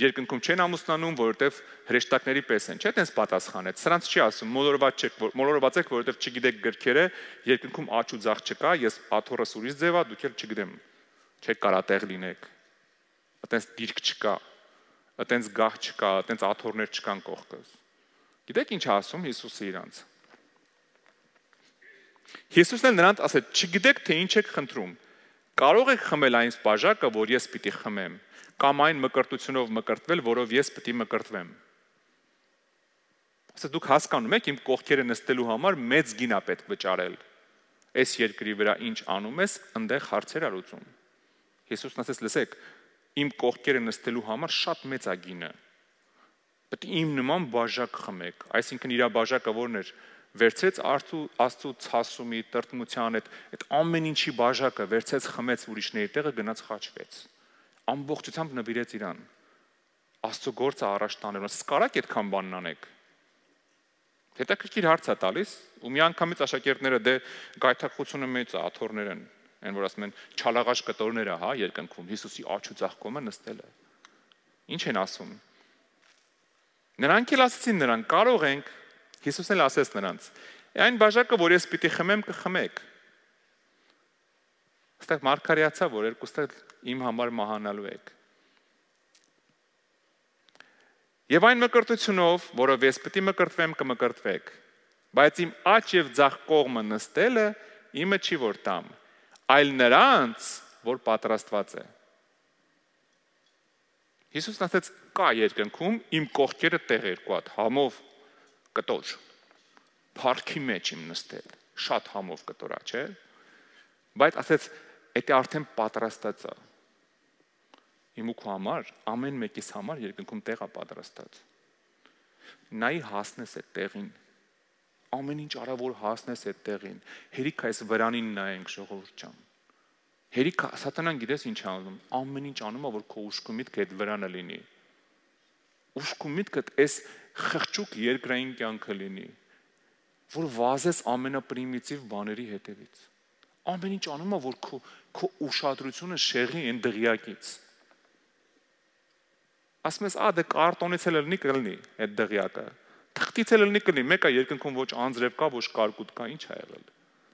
[SPEAKER 1] երկնքում չեն ամուսնանում, որովհետև հրեշտակների պես են, չէ՞, տենց պատասխանեց։ Սրանց չի ասում, մոլորված եք, որովհետև չգիտեք գրքերը, երկնքում աճ ու ձախ չկա, ես աթոռս ուրիշ ձև է, դուք էլ չգիտեմ, չեք կարա տեղ լինեք։ Այտենց դիրք չկա, այտենց գահ չկա, այտենց աթոռներ չկան կողքս։ Գիտեք ինչ ասում Հիսուսը իրանց։ Հիսուսն էլ նրանց ասեց. «Չգիտեք թե ինչ եք խնդրում։ Կարող եք խմել այն բաժակը, որ ես պիտի խմեմ, կամ այն մկրտությունով մկրտվել, որով ես պիտի մկրտվեմ»։ Ասես դուք հասկանում եք, իմ կողքերը նստելու համար մեծ գին է պետք վճարել։ Այս երկրի վրա ինչ անում ես, այնտեղ հարցեր ա լուծում։ Հիսուսն ասեց. «Լսեք, իմ կողքերը նստելու համար շատ մեծ է գինը։ Պետք է իմ նման բաժակ խմեք»։ Այսինքն իր բաժակը որն էր։ Վերցրեց Աստծո ցասումի, տրտմության այդ ամեն ինչի բաժակը վերցրեց, խմեց ուրիշների տեղը, գնաց խաչվեց։ Ամբողջությամբ նվիրեց իրան։ Աստծո գործը առաջ տանել։ Ասես կարա՞ք այդքան բանն անեք։ Հետաքրքիր հարց է տալիս, ու մի անգամից աշակերտները դե գայթակղությունը մեծ է, աթոռներ են, այն որ ասում են չալաղաշ կտորները, հա, երկնքում Հիսուսի աջ ու ձախ կողմը նստելը։ Ինչ են ասում։ Նրանք էլ ասեցին նրան. «Կարող ենք»։ Հիսուսն էլ ասեց նրանց. «Այն բաժակը, որ ես պիտի խմեմ, կխմեք»։ Այստեղ մարգարեացա, որ երկուստեղ իմ համար մահանալու եք։ «Եվ այն մկրտությունով, որով ես պիտի մկրտվեմ, կմկրտվեք, բայց իմ աջ եւ ձախ կողմը նստելը իմը չի որ տամ, այլ նրանց, որ պատրաստված է»։ Հիսուսն ասեց. «Կա երկնքում իմ կողքերը տեղ երկու հատ, համով կտոր, փառքի մեջ իմ նստել, շատ համով կտորա, չէ՞։ Բայց ասեց, դա արդեն պատրաստած է։ Իմ ու քո համար, ամեն մեկիս համար երկնքում տեղ է պատրաստած։ Նայ հասնես այդ տեղին։ Ամեն ինչ արա որ հասնես այդ տեղին։ Հերիք այս վրանին նայենք, ժողովուրդ ջան։ Հերիք սատանան գիտես ինչ անում, ամեն ինչ անում է, որ քո ուշքի միտքը այդ վրանը լինի։ Ուշքի միտքդ այս խղճուկ երկրային կյանքը լինի, որ վազես ամենապրիմիտիվ բաների հետևից։ Ամեն ինչ անում է, որ քո ուշադրությունը շեղի այն դղյակից։ Ասում ես, դե կարտոնից էլ լինի կլինի այդ դղյակը։ Թղթից էլ լինի կլինի, մեկը երկնքում ոչ անձրև կա, ոչ կարկուտ կա, ինչ ա եղել։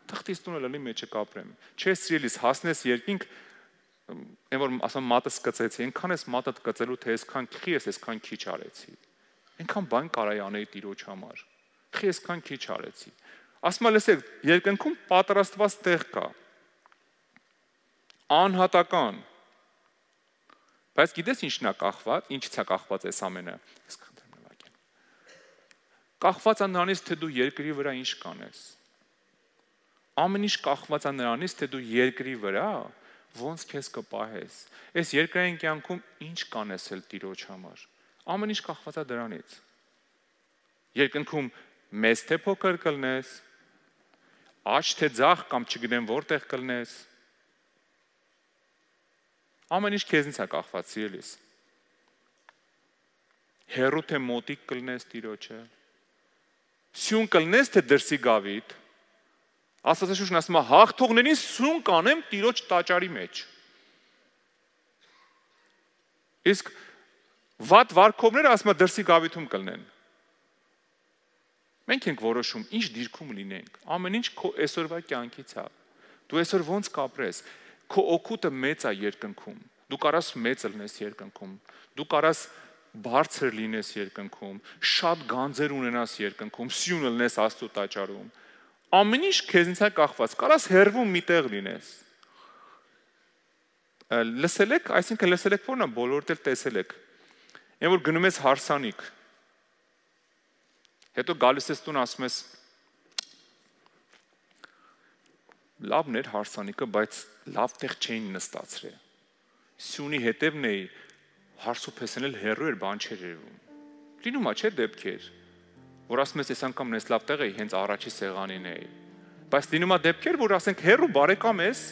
[SPEAKER 1] Թղթից տուն էլ լինի մեջը կապրեմ։ Չես սիրելիս, հասնես երկինք, այն որ ասում մատս կծեցի, այնքան ես մատդ կծելու, թե այսքան քիչ ես, այսքան քիչ արեցի։ Այնքան բան կարայի անել Տիրոջ համար։ Քիչ այսքան քիչ արեցի։ Ասում եմ, լսեք, երկնքում պատրաստված տեղ կա։ Անհատական։ Բայց գիտես ինչն է կախված, ինչից է կախված այս ամենը։ Ես խնդրեմ նվագեմ։ Կախված է նրանից, թե դու երկրի վրա ինչ կանես։ Ամեն ինչ կախված է նրանից, թե դու երկրի վրա ոնց քեզ կպահես։ Այս երկրային կյանքում ինչ կանես էլ Տիրոջ համար։ Ամեն ինչ կախված է դրանից։ Երկնքում մեծ թե փոքր կլնես, աճ թե ձախ կամ չգիտեմ որտեղ կլնես, ամեն ինչ քեզնից է կախված, սիրելիս։ Հեռու թե մոտիկ կլնես Տիրոջը, սյուն կլնես թե դրսի գավիթ, Աստվածաշունչն ասում է հաղթողներին սյուն կանեմ Տիրոջ տաճարի մեջ։ Իսկ վատ վարքովները ասում է դրսի գավիթում կլնեն։ Մենք ենք որոշում ինչ դիրքում լինենք, ամեն ինչ քո այսօրվա կյանքից է։ Դու այսօր ոնց կապրես, քո օգուտը մեծ է երկնքում, դու կարաս մեծ լինես երկնքում, դու կարաս բարձր լինես երկնքում, շատ գանձեր ունենաս երկնքում, սյուն լինես Աստծո տաճարում։ Ամեն ինչ քեզնից է կախված, կարաս հեռվում միտեղ լինես։ Լսել եք, այսինքն լսել եք որն է, բոլորդ էլ տեսել եք։ Այն որ գնում ես հարսանիք, հետո գալիս ես տուն ասում ես լավն էր հարսանիքը, բայց լավ տեղ չէին նստացրել։ Սյունի հետևն էի, հարսուփեսն էլ հեռու էր, բան չէր երևում։ Լինում է չէ դեպքեր, որ ասում ես այս անգամ ես լավ տեղ էի, հենց առաջի սեղանին էի։ Բայց լինում է դեպքեր, որ ասենք հեռու բարեկամ ես,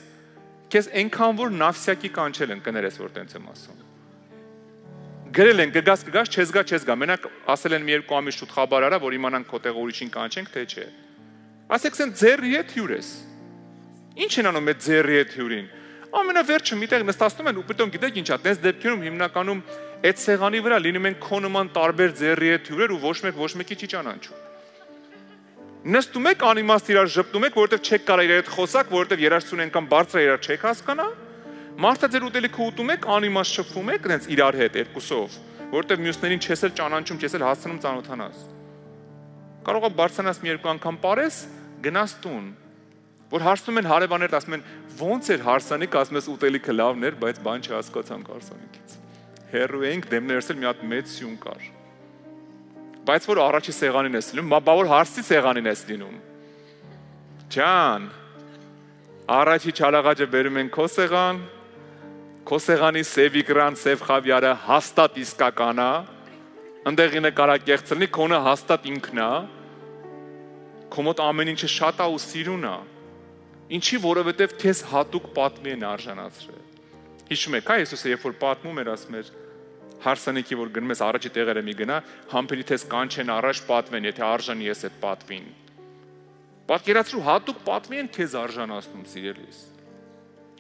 [SPEAKER 1] քեզ այնքան որ նավսյակի կանչել են, կներես որ տենց եմ ասում։ Գրել են գգաս, չես գա, մենակ ասել են մի երկու ամիս շուտ խաբար արա, որ իմանանք քո տեղ ուրիշին կանչենք, թե չէ։ Ասեք սեն ձեռի հետ հյուր ես։ Ինչ են անում այդ ձեռի հետ հյուրին։ Ամենավերջը միտեղ նստացնում են ու պիտոն գիտեք ինչա, տենց դեպքերում հիմնականում այդ սեղանի վրա լինում են քո նման տարբեր ձեռի հետ հյուրեր ու ոչ մեկի չի ճանաչում։ Նստում եք անիմաստ իրար ժպտում եք, որովհետև չեք կարող իրար հետ խոսակ, որովհետև երաժշտություն անգամ բարձր իրար չեք հասկանա։ Մարդը ձեր ուտելիքը ուտում եք, անիմաստ շփվում եք, տենց իրար հետ երկուսով, որովհետև մյուսներին չես էլ ճանաչում, չես էլ հասցնում ծանոթանաս։ Կարող է բարձրանաս մի երկու անգամ parես, գնաս տուն, որ հարցնում են հարևաններդ, ասում են ո՞նց էր հարսանիք, ասում ես ուտելիքը լավն էր, բայց բան չհասկացանք հարսանիքից։ Հեռու էինք, դեմներս էլ մի հատ մեծ սյուն կար։ Բայց որ առաջի սեղանին ես լինում, բա որ հարսի սեղանին ես լինում։ Ջան, առաջի չալաղաճը բերում են քո սեղանի սև իկրան, սև խավիարը հաստատ իսկական է, ընդեղի նկարակեղծ լինի, քոնը հաստատ ինքն է, քո մոտ ամեն ինչը շատ է ու սիրուն է։ Ինչի, որովհետև քեզ հատուկ պատմի են արժանացրել։ Հիշում եք, Հիսուսը երբ որ պատմում էր, ասում էր հարսանիքի որ գնում ես առաջի տեղերը մի գնա, համբերի թես կանչեն առաջ պատվեն, եթե արժանի ես այդ պատվին։ Պատկերացրու հատուկ պատվի են քեզ արժանացնում, սիրելիս։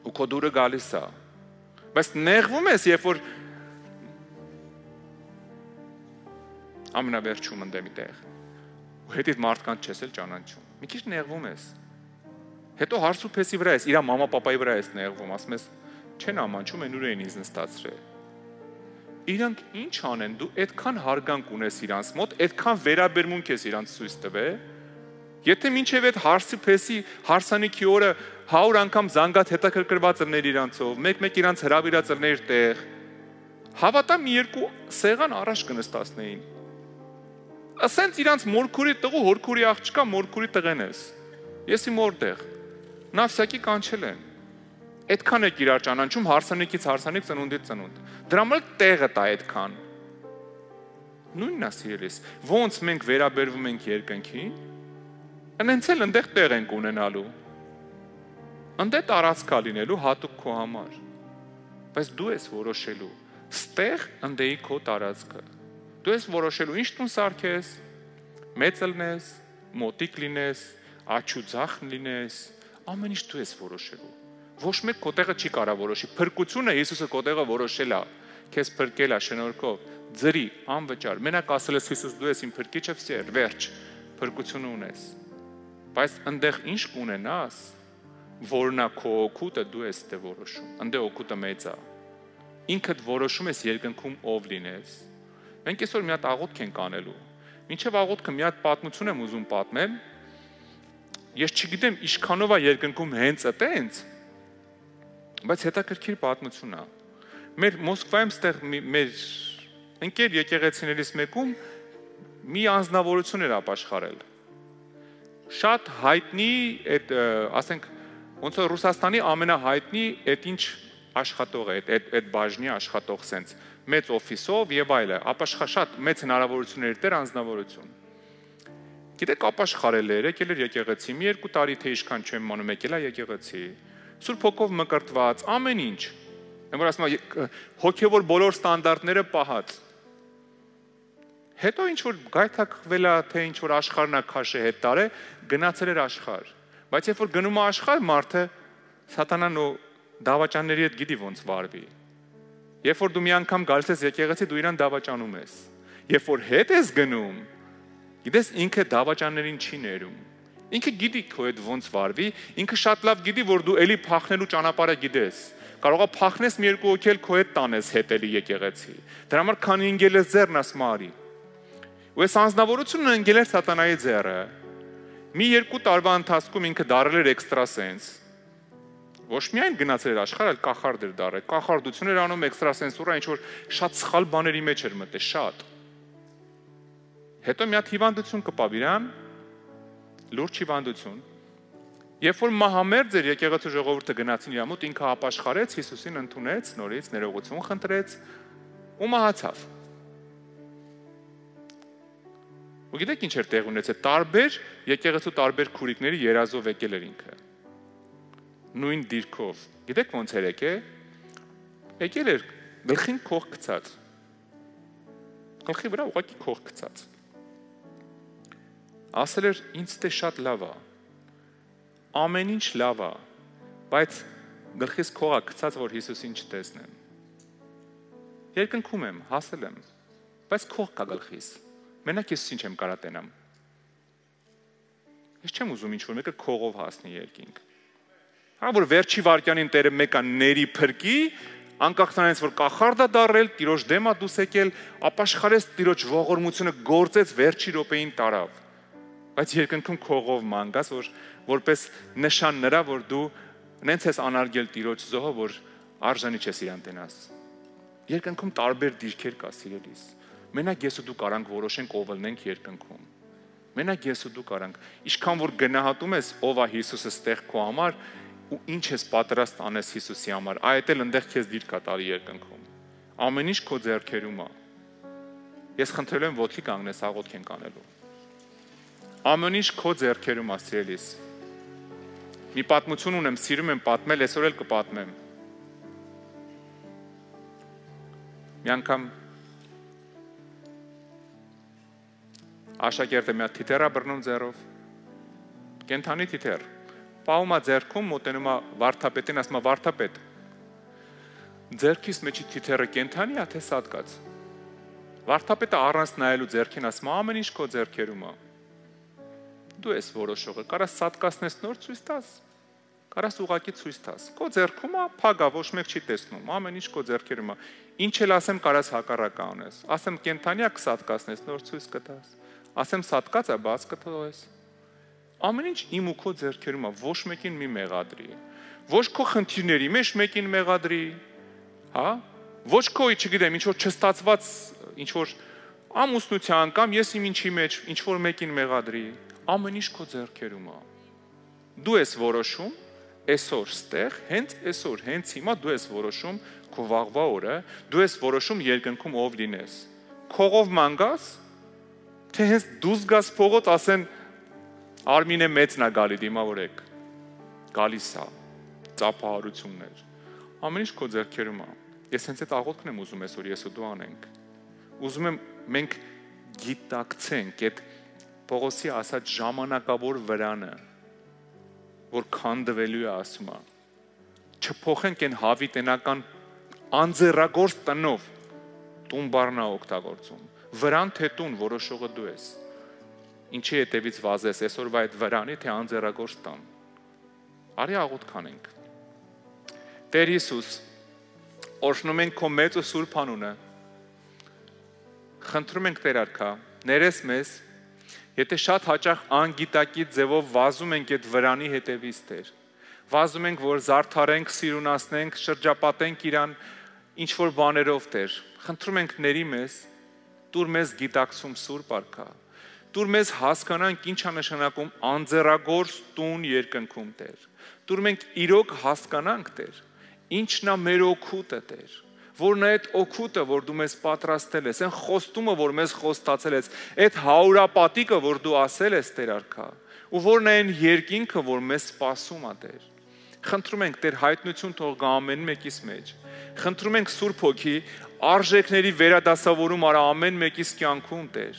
[SPEAKER 1] Ու քո դուրը գալիս է։ Բայց նեղվում ես, երբ որ ամենավերջում ընդեմ տեղ։ Ու հետիդ մարդկանց չես էլ ճանաչում։ Մի քիչ նեղվում ես։ Հետո հարսուփեսի վրա ես, իր մամա պապայի վրա ես նեղվում, ասում ես չեն ամանչում, են ուր էին ինձ նստացրել։ Իրանք ինչ անեն, դու այդքան հարգանք ունես իրանց մոտ, այդքան վերաբերմունք ես իրանց ցույց տվել։ Եթե մինչև այդ հարսուփեսի հարսանիքի օրը 100 անգամ զանգած հետաքրքրված ըլներ իրանցով, մեկ իրանց հրավիրած ըլներ տեղ, հավատա մի երկու սեղան առաջ կնստացնեին։ Ասենց իրանց մորքուրի տղու, հորքուրի աղջկա, մորքուրի տղեն ես։ Ես իմ որտեղ նավսյակի կանչել են։ Այդքան եք իրար ճանաչում հարսանիքից հարսանիք, ծնունդից ծնունդ։ Դրա մոտ տեղը տա այդքան։ Նույնն է սիրելիս, ոնց մենք վերաբերվում ենք երկնքին, այնց էլ այնտեղ տեղ ենք ունենալու։ Այնտեղ տարածքա լինելու հատուկ քո համար։ Բայց դու ես որոշելու, ստեղ ընդեի քո տարածքը։ Դու ես որոշելու ինչ տուն սարքես, մեծ լինես, մոտիկ լինես, աչուձախ լինես, ամեն ինչ դու ես որոշելու։ Ոչ մեկ քո տեղը չի կարող որոշի։ Փրկությունը Հիսուսը քո տեղը որոշել է, քեզ փրկել է շնորհքով, ձրի, անվճար։ Մենակ ասել ես Հիսուս դու ես իմ փրկիչը, վсё, վերջ, փրկություն ունես։ Բայց այնտեղ ինչ կունենաս, որն է քո օգուտը, դու ես դե որոշում։ Այնտեղ օգուտը մեծ է։ Ինքդ որոշում ես երկնքում ով լինես։ Մենք այսօր մի հատ աղոթք ենք անելու։ Մինչև աղոթքը մի հատ պատմություն եմ ուզում պատմել։ Ես չգիտեմ ինչքանով է երկնքում հենց այտենց, բայց հետաքրքիր պատմություն է։ Մեր Մոսկվայում ստեղ մեր ընկեր եկեղեցիներից մեկում մի անձնավորություն էր ապաշխարել։ Շատ հայտնի այդ, ասենք, ոնց որ Ռուսաստանի ամենահայտնի այդ ինչ աշխատող է, այդ բաժնի աշխատող սենց, մեծ օֆիսով եւ այլը, ապաշխար շատ մեծ հնարավորություններ դեր անձնավորություն։ Գիտեք, ապաշխարել էր, եկել էր եկեղեցի, մի երկու տարի թե ինչքան չեմ մանում, եկել է եկեղեցի։ Սուրբ Հոգով մկրտված, ամեն ինչ։ Եմ որ ասում եմ, հոգևոր բոլոր ստանդարտները պահած։ Հետո ինչ որ գայթակղվել է, թե ինչ որ աշխարհն է քաշե հետ տարե, գնացել էր աշխարհ։ Բայց երբ որ գնում է աշխարհ, մարդը սատանան ու դավաճանների հետ գիտի ոնց վարվի։ Երբ որ դու մի անգամ գալիս ես եկեղեցի, դու իրան դավաճանում ես։ Երբ որ հետ ես գնում, գիտես ինքը դավաճաններին չի ներում։ Ինքը գիտի քո հետ ոնց վարվի, ինքը շատ լավ գիտի, որ դու էլի փախնելու ճանապարհը գիտես։ Կարողա փախնես մի երկու հոգի էլ քո հետ տանես հետելի եկեղեցի։ Դրա համար քանի ընկել ես ձեռն ասում արի։ Ու այս անձնավորությունը ընկել էր սատանայի ձեռը։ Մի երկու տարվա ընթացքում ինքը դարել էր էքստրասենս։ Ոչ միայն գնացել էր աշխարհ, այլ կախարդ էր դարել։ Կախարդություն էր անում էքստրասենսուրա, ինչ որ շատ սխալ բաների մեջ էր մտել, շատ։ Հետո մի հատ հիվանդություն կպավ իրան, լուրջ հիվանդություն։ Երբ որ մահամերձ էր եկեղեցու ժողովուրդը գնացին իր մոտ, ինքը ապաշխարեց, Հիսուսին ընդունեց, նորից ներողություն խնդրեց ու մահացավ։ Ու գիտեք ինչ էր տեղ ունեցել, տարբեր եկեղեցու տարբեր քուրիկների երազով եկել էր ինքը։ Նույն դիրքով։ Գիտեք ոնց էր եկել։ Եկել էր գլխին քող գցած։ Գլխի վրա ուղղակի քող գցած։ Ասել էր ինձ դե շատ լավ է։ Ամեն ինչ լավ է, բայց գլխիս քողա գցած, որ Հիսուսին չտեսնեմ։ Երկնքում եմ, հասել եմ, բայց քող կա գլխիս։ Մենակ Հիսուսին չեմ կարա տենամ։ Ես չեմ ուզում ինչ-որ մեկը քողով հասնի երկինք։ Հա որ վերջի վարքյանին Տերը մեկը ների փրկի, անկախ նրանից որ կախարդ է դարել, Տիրոջ դեմա դուս եկել, ապաշխարեց Տիրոջ ողորմությունը գործեց վերջի րոպեին տարավ։ Բայց երկնքում քողով մանգաս, որ որպես նշան նրա, որ դու նենց ես անարգել Տիրոջ զոհը, որ արժանի չես իրան տենաս։ Երկնքում տարբեր դիրքեր կա, սիրելիս։ Մենակ ես ու դու կարանք որոշենք ով ելնենք երկնքում։ Մենակ ես ու դու կարանք։ Ինչքան որ գնահատում ես ով է Հիսուսը ստեղ քո համար ու ինչ ես պատրաստ անես Հիսուսի համար, այդ էլ ընդեղ քեզ դիրք կա տալի երկնքում։ Ամեն ինչ քո ձեռքերում է։ Ես խնդրել եմ ոտքի կանգնես աղոթք ենք անելու։ Ամեն ինչ քո ձեռքերում է, սիրելիս։ Մի պատմություն ունեմ, սիրում եմ պատմել, այսօր էլ կպատմեմ։ Մի անգամ աշակերտը մի հատ թիթեռ է բռնում ձեռով։ Կենդանի թիթեռ։ Պահում է ձեռքում, մոտենում է վարդապետին, ասում է վարդապետ։ Ձեռքիս մեջի թիթեռը կենդանի է, թե սատկած։ Վարդապետը առանց նայելու ձեռքին ասում է ամեն ինչ քո ձեռքերում է։ Դու ես որոշողը, կարաս սատկացնես նոր ցույց տաս, կարաս ուղակի ցույց տաս։ Քո ձեռքում է, փագա, ոչ մեկ չի տեսնում, ամեն ինչ քո ձեռքերում է։ Ինչ էլ ասեմ, կարաս հակառակը անես։ Ասեմ կենդանիա կսատկացնես, նոր ցույց կտաս։ Ասեմ սատկած է, բաց կթողես։ Ամեն ինչ իմ ու քո ձեռքերում է, ոչ մեկին մի մեղադրի։ Ոչ քո խնդիրների մեջ մեկին մեղադրի, հա? Ոչ քո, չգիտեմ, ինչ որ չստացված, ինչ որ ամուսնության կամ ես իմ ինչի մեջ ինչ որ մեկին մեղադրի։ Ամեն ինչ քո ձեռքերում է։ Դու ես որոշում, այսօր ստեղ, հենց այսօր, հենց հիմա դու ես որոշում քո վաղվա օրը, դու ես որոշում երկնքում ով լինես։ Քողով մանգաս, թե հենց դուս գաս փողոց ասեն Արմինե մեծն է գալի դիմավորեք։ Գալիս է, ծափահարություններ։ Ամեն ինչ քո ձեռքերում է։ Ես հենց այդ աղոթքն եմ ուզում այսօր ես ու դու անենք։ Ուզում եմ մենք գիտակցենք այդ Պողոսի ասած ժամանակավոր վրանը, որ քանդվելու է ասում է։ Չփոխենք այն հավիտենական անձեռագործ տնով տուն բառն է օգտագործում։ Վրան թե տուն որոշողը դու ես։ Ինչի հետևից վազես այսօրվա այդ վրանի թե անձեռագործ տան։ Արի աղոթք անենք։ Տեր Հիսուս, օրհնում ենք քո մեծ ու սուրբ անունը։ Խնդրում ենք Տեր արքա, ներես մեզ, եթե շատ հաճախ անգիտակի ձևով վազում ենք այդ վրանի հետևից Տեր։ Վազում ենք, որ զարդարենք, սիրունացնենք, շրջապատենք իրան ինչ որ բաներով Տեր։ Խնդրում ենք ների մեզ, տուր մեզ գիտակցում սուրբ արքա։ Տուր մեզ հասկանանք ինչ է նշանակում անձեռագործ տուն երկնքում Տեր։ Տուր մենք իրոք հասկանանք Տեր, ինչն է մեր օգուտը Տեր, որ նա այդ օգուտը, որ դու մեզ պատրաստել ես, այն խոստումը, որ մեզ խոստացել ես, այդ հարուրապատիկը, որ դու ասել ես Տեր արքա, ու որն է այն երկինքը, որ մեզ սպասում է Տեր։ Խնդրում ենք Տեր հայտնություն թող գա ամեն մեկիս մեջ։ Խնդրում ենք Սուրբ Հոգի արժեքների վերադասավորում արա ամեն մեկիս կյանքում Տեր,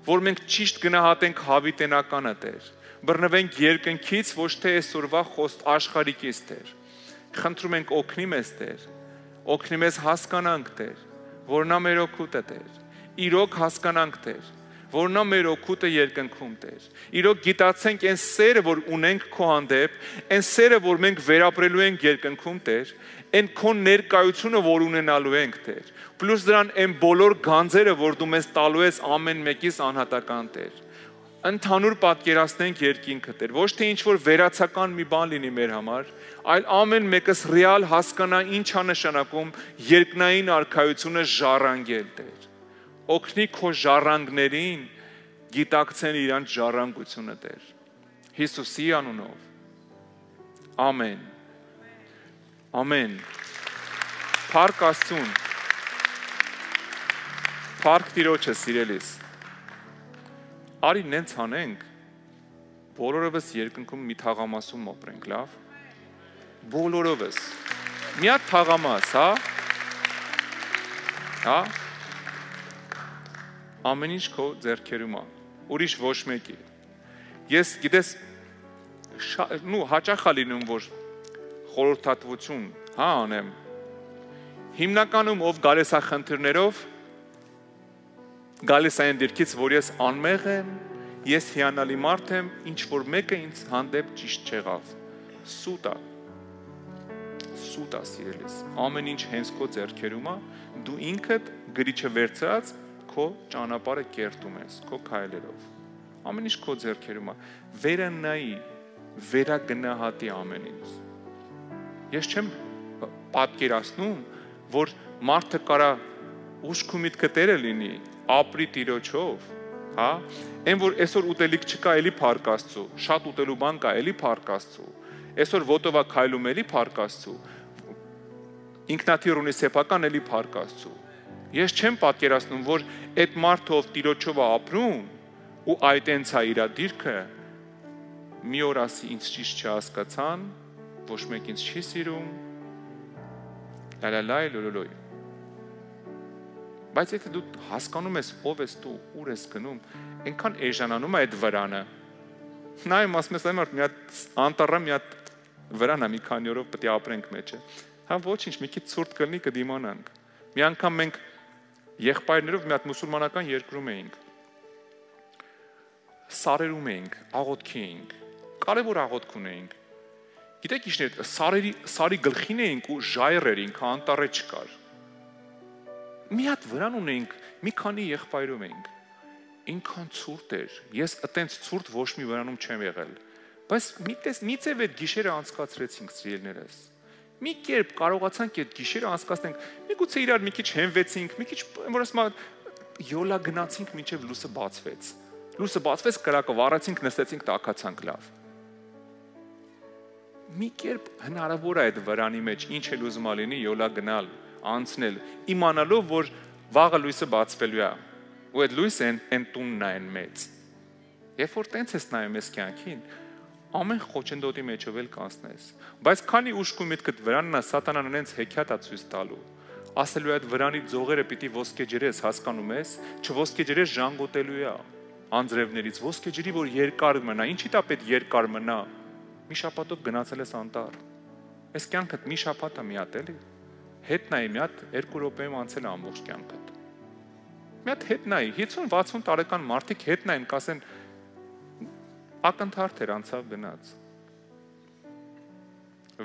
[SPEAKER 1] որ մենք ճիշտ գնահատենք հավիտենականը Տեր, բռնվենք երկնքից, ոչ թե այսօրվա խոստ աշխարհիկից Տեր։ Խնդրում ենք օգնի մեզ Տեր, օգնի մեզ հասկանանք Տեր, որ նա մեր օգուտը Տեր, իրոք հասկանանք Տեր, որ նա մեր օգուտը երկնքում Տեր։ Իրոք գիտացենք այն սերը, որ ունենք քո հանդեպ, այն սերը, որ մենք վերապրելու ենք երկնքում Տեր, այն քո ներկայությունը, որ ունենալու ենք Տեր։ Պլյուս դրան այն բոլոր գանձերը, որ դու մեզ տալու ես ամեն մեկիս անհատական Տեր։ Ընդհանուր պատկերացնենք երկինքը Տեր, ոչ թե ինչ որ վերացական մի բան լինի մեր համար, այլ ամեն մեկս ռեալ հասկանա ինչ է նշանակում երկնային արքայությունը ժառանգել Տեր։ Օգնի քո ժառանգներին գիտակցեն իրանց ժառանգությունը Տեր։ Հիսուսի անունով։ Ամեն։ Ամեն։ Փառք Աստծուն։ Փառք Տիրոջը սիրելիս։ Արի նենց անենք, բոլորովս երկնքում մի թաղամասում ապրենք, լավ։ Բոլորովս։ Մի հատ թաղամաս, հա։ Հա։ Ամեն ինչ քո ձեռքերում է, ուրիշ ոչ մեկի։ Ես գիտես, հաճախ է լինում, որ խորհրդատվություն, հա, անեմ։ Հիմնականում ով գալիս է խնդիրներով, գալիս այն դիրքից, որ ես անմեղ եմ, ես հիանալի մարդ եմ, ինչ որ մեկը ինձ հանդեպ ճիշտ չեղավ։ Սուտ է սիրելիս, ամեն ինչ հենց քո ձեռքերում է, դու ինքդ գրիչը վերցրած քո ճանապարհը կերտում ես, քո քայլերով։ Ամեն ինչ քո ձեռքերում է, վերը նայի, վերագնահատի ամեն ինչ։ Ես չեմ պատկերացնում, որ մարդը կարա ուշք ու միտքը Տերը լինի, ապրի Տիրոջով, հա, այն որ այսօր ուտելիք չկա, էլի փառք Աստծո, շատ ուտելու բան կա, էլի փառք Աստծո, այսօր ոտովա քայլում, էլի փառք Աստծո, ինքնաթիռ ունի սեփական, էլի փառք Աստծո։ Ես չեմ պատկերացնում, որ այդ մարդը ով Տիրոջով է ապրում ու այդ այնց է իր դիրքը, մի օր ասի ինձ ճիշտ չհասկացան, ոչ մեկ ինձ չի սիրում, լալալայ լոլոլոյ։ Բայց եթե դու հասկանում ես ով ես դու, ուր ես գնում, այնքան էժանանում է այդ վրանը։ Նայում ասում ես, այ մի հատ անտառը, մի հատ վրան է, մի քանի օրով պետք է ապրենք մեջը։ Հա ոչինչ, մի քիչ ցուրտ կլինի կդիմանանք։ Մի անգամ մենք եղբայրներով մի հատ մուսուլմանական երկրում էինք։ Սարերում էինք, աղոթքի էինք, կարևոր աղոթք ունեինք։ Գիտեք ինչ է, սարի գլխին էինք ու ժայռեր էինք, անտառը չկար։ Մի հատ վրան ունեինք, մի քանի եղբայրում էինք։ Ինքան ցուրտ էր։ Ես այտենց ցուրտ ոչ մի վրանում չեմ եղել։ Բայց մի ծև այդ գիշերը անցկացրեցինք սիրելիներս։ Մի կերպ կարողացանք այդ գիշերը անցկացնենք, միգուցե իրար մի քիչ հենվեցինք, մի քիչ որ ասում յոլա գնացինք մինչև լույսը բացվեց։ Լույսը բացվեց, կրակը վառեցինք, նստեցինք, տաքացանք լավ։ Մի կերպ հնարավոր է այդ վրանի մեջ ինչ էլ ուզում լինի յոլա գնալ, անցնել, իմանալով որ վաղը լույսը բացվելու է։ Ու այդ լույսը այն տունն է այն մեծ։ Երբ որ տենց ես նայում ես կյանքին, ամեն խոչընդոտի մեջով էլ կանցնես, բայց քանի ուշք ու միտքդ վրանն է սատանան այնց հեքիաթ է ցույց տալու, ասելու այդ վրանի ձողերը պիտի ոսկեջրես, հասկանում ես, չոսկեջրես ժանգոտելու է անձրևներից, ոսկեջրի որ երկար մնա, ինչի՞ դա պետք երկար մնա, մի շաբաթով գնացել ես անտառ, այս կյանքդ մի շաբաթ է մի հատ էլի, հետ նայի մի հատ 2 րոպեում անցել ամբողջ կյանքդ, մի հատ հետ նայի, 50-60 տարեկան մարդիկ հետ նային, կասեն ակնթարթ էր անցավ գնաց։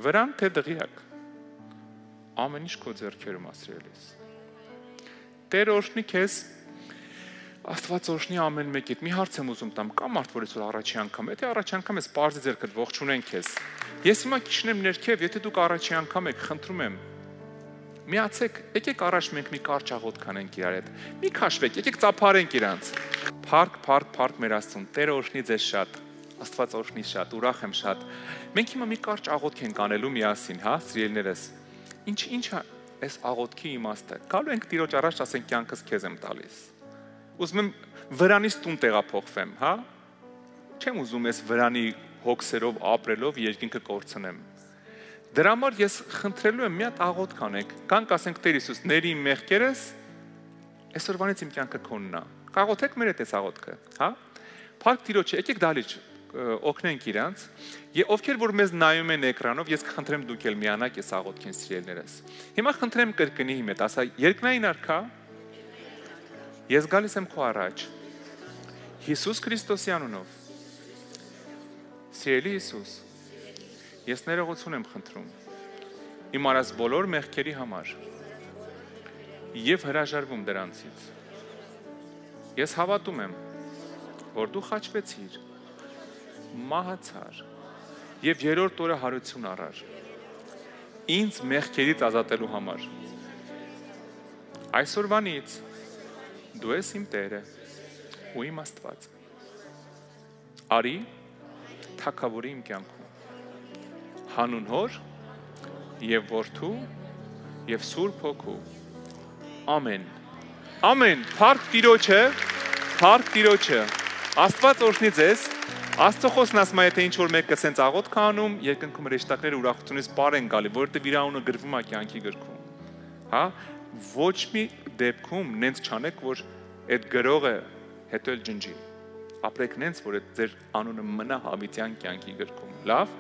[SPEAKER 1] Վրան թե դղյակ, ամեն ինչ քո ձեռքերում ասրելիս։ Տեր օրհնի քեզ, Աստված օրհնի ամեն մեկիդ։ Մի հարց եմ ուզում տամ, կա մարդ, որ այսօր առաջի անգամ, եթե առաջի անգամ ես պարզի ձեռքդ ողջունեն քեզ։ Ես հիմա քիչնեմ ներքև, եթե դուք առաջի անգամ եք, խնդրում եմ, միացեք, եկեք առաջ մենք մի կարճ աղոթք անենք իրար հետ։ Մի քաշվեք, եկեք ծափարենք իրանց։ Փառք մեր Աստծուն։ Տերը օրհնի ձեզ շատ։ Աստված օրհնի շատ, ուրախ եմ շատ։ Մենք հիմա մի կարճ աղոթք ենք անելու միասին, հա, սիրելիներս։ այս աղոթքի իմաստը։ Գալու ենք Տիրոջ առաջ, ասենք կյանքս քեզ եմ տալիս։ Ուզում եմ վրանից տուն տեղափոխվեմ, հա։ Չեմ ուզում այս վրանի հոգսերով ապրելով երկինքը կորցնեմ։ Դրա համար ես խնդրելու եմ մի հատ աղոթք անեք։ Կանք ասենք Տեր Հիսուս, ների իմ մեղքերս, այսօրվանից իմ կյանքը քոնն է։ Կաղոթեք մեր այդ աղոթքը, հա։ Փառք Տիրոջը, եկեք դալիճ օգնենք իրանց, եւ ովքեր որ մեզ նայում են էկրանով, ես կխնդրեմ դուք էլ միանաք այս աղոթքին սիրելիներս։ Հիմա խնդրեմ կրկնի իմ հետ, ասա երկնային արքա, ես գալիս եմ քո առաջ։ Հիսուս Քրիստոսի անունով։ Սիրելի Հիսուս, ես ներողություն եմ խնդրում իմ արած բոլոր մեղքերի համար եւ հրաժարվում դրանցից։ Ես հավատում եմ, որ դու խաչվեցիր, մահացար եւ երրորդ օրը հարություն առար ինձ մեղքերից ազատելու համար։ Այսօրվանից դու ես իմ Տերը ու իմ Աստված։ Արի թագավորի իմ կյանքում հանուն Հոր եւ Որդու եւ Սուրբ Հոգու։ Ամեն։ Ամեն։ Փառք Տիրոջը, փառք Տիրոջը։ Աստված օրհնի ձեզ։ Աստծո խոսքն ասում է, եթե ինչ որ մեկը սենց աղոթք անում, երկնքում հրեշտակները ուրախությունից պար են գալի, որովհետև իր անունը գրվում է կյանքի գրքում։ Հա, ոչ մի դեպքում նենց չանեք, որ այդ գրողը հետո էլ ջնջի։ Ապրեք նենց, որ այդ ձեր անունը մնա հավիտյան կյանքի գրքում։ Լավ։